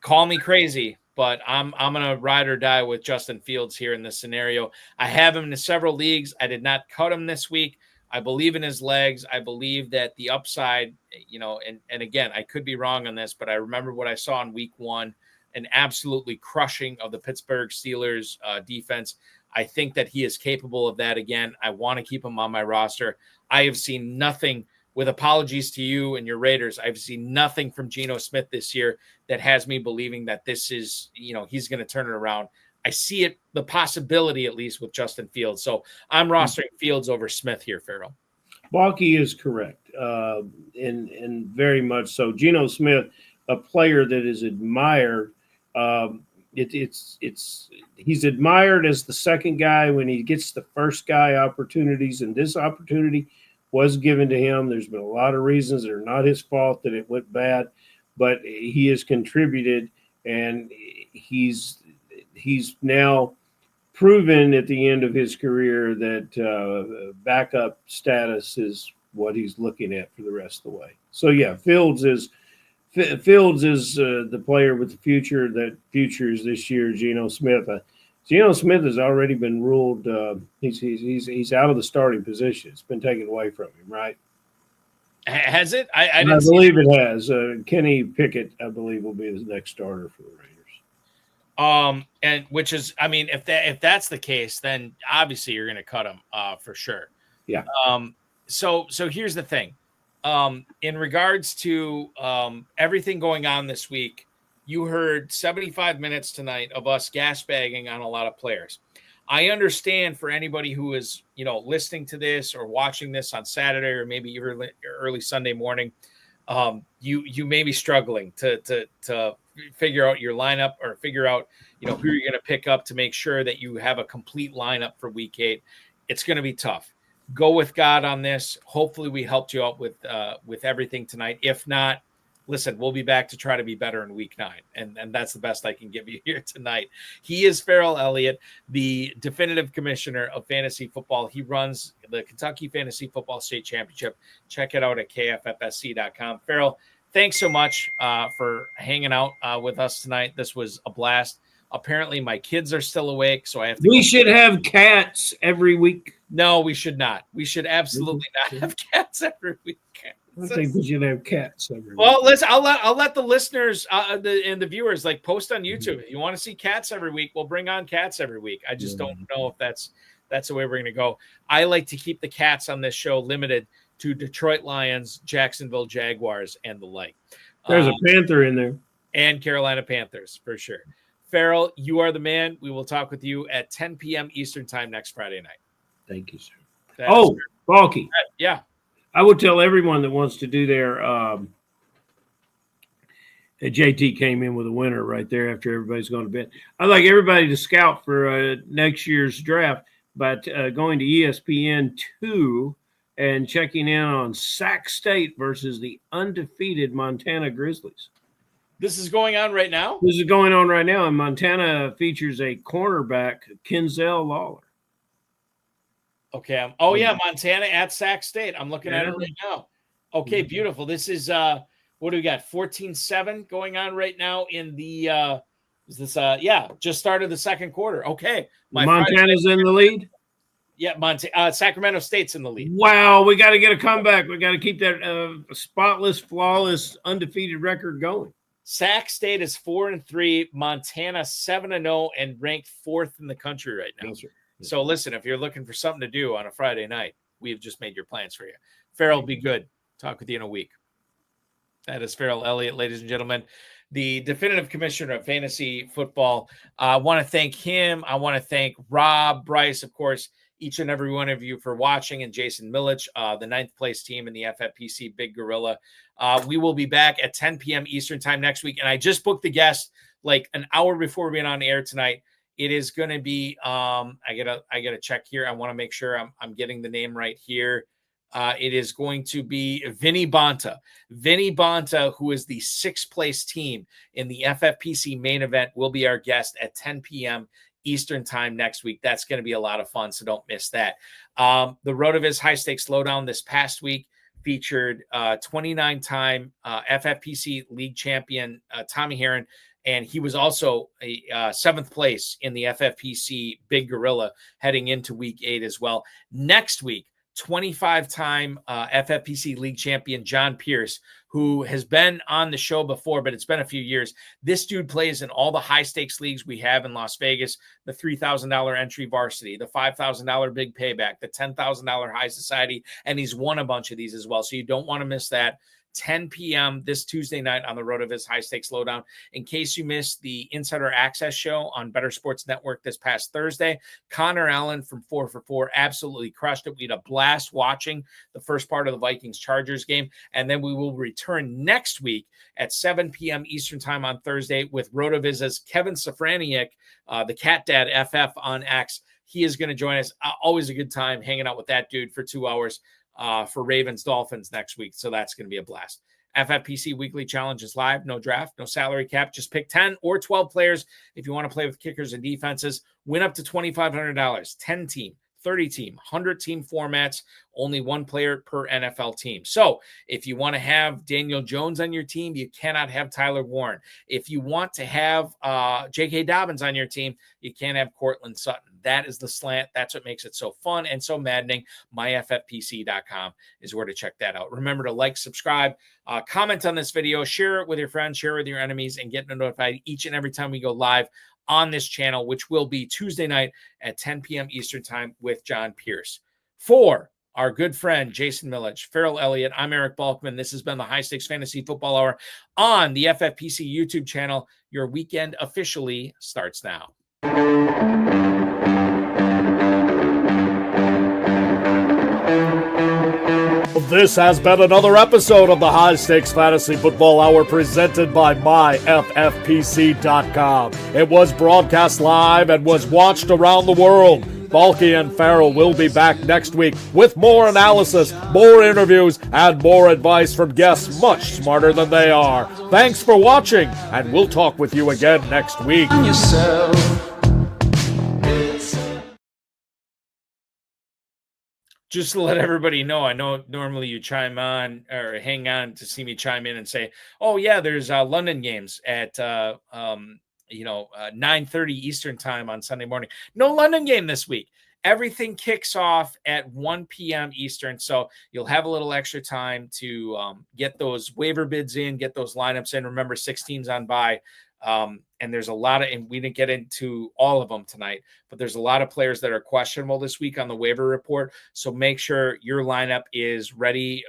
[SPEAKER 1] Call me crazy, but I'm gonna ride or die with Justin Fields here in this scenario. I have him in several leagues. I did not cut him this week. I believe in his legs. I believe that the upside, and again, I could be wrong on this, but I remember what I saw in week 1, an absolutely crushing of the Pittsburgh Steelers defense. I think that he is capable of that again. I want to keep him on my roster. I have seen nothing, with apologies to you and your Raiders, I've seen nothing from Geno Smith this year that has me believing that this is, he's going to turn it around. I see it, the possibility, at least with Justin Fields. So I'm rostering Fields over Smith here, Ferrell.
[SPEAKER 7] Balky is correct, and very much so. Geno Smith, a player that is admired. He's admired as the second guy when he gets the first guy opportunities, and this opportunity was given to him. There's been a lot of reasons that are not his fault that it went bad, but he has contributed, and he's now proven at the end of his career that backup status is what he's looking at for the rest of the way. So yeah, Fields is the player with the future. That future is this year. Geno Smith. Geno Smith has already been ruled. He's out of the starting position. It's been taken away from him, right?
[SPEAKER 1] Has it?
[SPEAKER 7] I believe it has. Kenny Pickett, I believe, will be the next starter for the Raiders.
[SPEAKER 1] And which is, I mean, if that's the case, then obviously you're going to cut him, for sure.
[SPEAKER 7] Yeah.
[SPEAKER 1] So here's the thing. In regards to everything going on this week, you heard 75 minutes tonight of us gas bagging on a lot of players. I understand for anybody who is, listening to this or watching this on Saturday or maybe early Sunday morning, you may be struggling to figure out your lineup or figure out, who you're going to pick up to make sure that you have a complete lineup for week 8. It's going to be tough. Go with God on this. Hopefully we helped you out with everything tonight. If not, listen, we'll be back to try to be better in week 9. And that's the best I can give you here tonight. He is Ferrell Elliott, the definitive commissioner of fantasy football. He runs the Kentucky Fantasy Football State Championship. Check it out at kffsc.com. Ferrell, thanks so much for hanging out with us tonight. This was a blast. Apparently my kids are still awake, so I have to.
[SPEAKER 7] We should have cats every week.
[SPEAKER 1] No, we should not. We should absolutely not have cats every week.
[SPEAKER 7] I think we should have cats every week.
[SPEAKER 1] Well, I'll let the listeners and the viewers post on YouTube. If you want to see cats every week, we'll bring on cats every week. I just don't know if that's the way we're going to go. I like to keep the cats on this show limited to Detroit Lions, Jacksonville Jaguars, and the like.
[SPEAKER 7] There's a Panther in there.
[SPEAKER 1] And Carolina Panthers, for sure. Ferrell, you are the man. We will talk with you at 10 p.m. Eastern time next Friday night.
[SPEAKER 7] Thank you, sir. Balky.
[SPEAKER 1] Yeah.
[SPEAKER 7] I would tell everyone that wants to do their JT came in with a winner right there after everybody's gone to bed. I'd like everybody to scout for next year's draft by going to ESPN2 and checking in on Sac State versus the undefeated Montana Grizzlies.
[SPEAKER 1] This is going on right now?
[SPEAKER 7] This is going on right now, and Montana features a cornerback, Kenzel Lawler.
[SPEAKER 1] Okay. Montana at Sac State. I'm looking at it right now. Okay, beautiful. This is what do we got? 14-7 going on right now in the just started the second quarter. Okay.
[SPEAKER 7] Montana's in the lead?
[SPEAKER 1] Yeah, Sacramento State's in the lead.
[SPEAKER 7] Wow, we got to get a comeback. We got to keep that spotless, flawless, undefeated record going.
[SPEAKER 1] Sac State is 4-3, Montana 7-0, and ranked 4th in the country right now.
[SPEAKER 7] That's right.
[SPEAKER 1] So listen, if you're looking for something to do on a Friday night, we've just made your plans for you. Ferrell, be good. Talk with you in a week. That is Ferrell Elliott, ladies and gentlemen, the definitive commissioner of fantasy football. I want to thank him. I want to thank Rob, Bryce, of course, each and every one of you for watching, and Jason Millitch, the 9th place team in the FFPC Big Gorilla. We will be back at 10 p.m. Eastern time next week. And I just booked the guest an hour before being on air tonight. It is going to be, I gotta check here. I want to make sure I'm getting the name right here. It is going to be Vinny Bonta. Vinny Bonta, who is the 6th place team in the FFPC main event, will be our guest at 10 p.m. Eastern time next week. That's going to be a lot of fun, so don't miss that. The RotoViz High Stakes Lowdown this past week featured 29-time FFPC League champion Tommy Herron, and he was also a 7th place in the FFPC Big Gorilla heading into week 8 as well. Next week, 25-time FFPC League champion John Pierce, who has been on the show before, but it's been a few years. This dude plays in all the high-stakes leagues we have in Las Vegas, the $3,000 entry varsity, the $5,000 big payback, the $10,000 high society, and he's won a bunch of these as well, so you don't want to miss that. 10 p.m. this Tuesday night on the RotoViz High Stakes Lowdown. In case you missed the Insider Access show on Better Sports Network this past Thursday, Connor Allen from 4 for 4 absolutely crushed it. We had a blast watching the first part of the Vikings-Chargers game, and then we will return next week at 7 p.m. Eastern time on Thursday with RotoViz's Kevin Safraniak, the Cat Dad FF on X. He is going to join us. Always a good time hanging out with that dude for 2 hours. For Ravens Dolphins next week. So that's going to be a blast. FFPC Weekly Challenge is live. No draft, no salary cap. Just pick 10 or 12 players if you want to play with kickers and defenses. Win up to $2,500. 10 team, 30 team, 100 team formats. Only one player per NFL team. So if you want to have Daniel Jones on your team, you cannot have Tyler Warren. If you want to have J.K. Dobbins on your team, you can't have Cortland Sutton. That is the slant. That's what makes it so fun and so maddening. MyFFPC.com is where to check that out. Remember to like, subscribe, comment on this video, share it with your friends, share it with your enemies, and get notified each and every time we go live on this channel, which will be Tuesday night at 10 p.m. Eastern time with John Pierce. For our good friend, Jason Millitch, Ferrell Elliott, I'm Eric Balkman. This has been the High Stakes Fantasy Football Hour on the FFPC YouTube channel. Your weekend officially starts now.
[SPEAKER 3] This has been another episode of the High Stakes Fantasy Football Hour presented by myffpc.com. It was broadcast live and was watched around the world. Balky and Ferrell will be back next week with more analysis, more interviews, and more advice from guests much smarter than they are. Thanks for watching, and we'll talk with you again next week.
[SPEAKER 1] Just to let everybody know, I know normally you chime on or hang on to see me chime in and say, oh, yeah, there's London games at 9:30 Eastern time on Sunday morning. No London game this week. Everything kicks off at 1 p.m. Eastern, so you'll have a little extra time to get those waiver bids in, get those lineups in. Remember, 6 teams on bye, and there's a lot of, and we didn't get into all of them tonight, but there's a lot of players that are questionable this week on the waiver report. So make sure your lineup is ready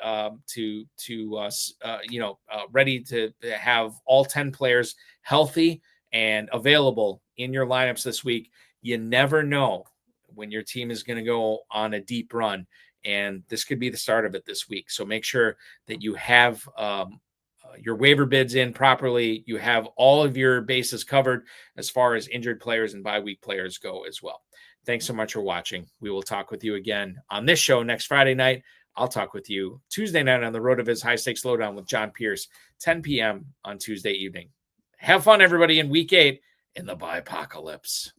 [SPEAKER 1] ready to have all 10 players healthy and available in your lineups this week. You never know when your team is going to go on a deep run, and this could be the start of it this week. So make sure that you have your waiver bids in properly. You have all of your bases covered as far as injured players and bye week players go as well. Thanks so much for watching. We will talk with you again on this show next Friday night. I'll talk with you Tuesday night on the Road of His High Stakes Lowdown with John Pierce, 10 p.m. on Tuesday evening. Have fun, everybody, in week 8 in the Bipocalypse.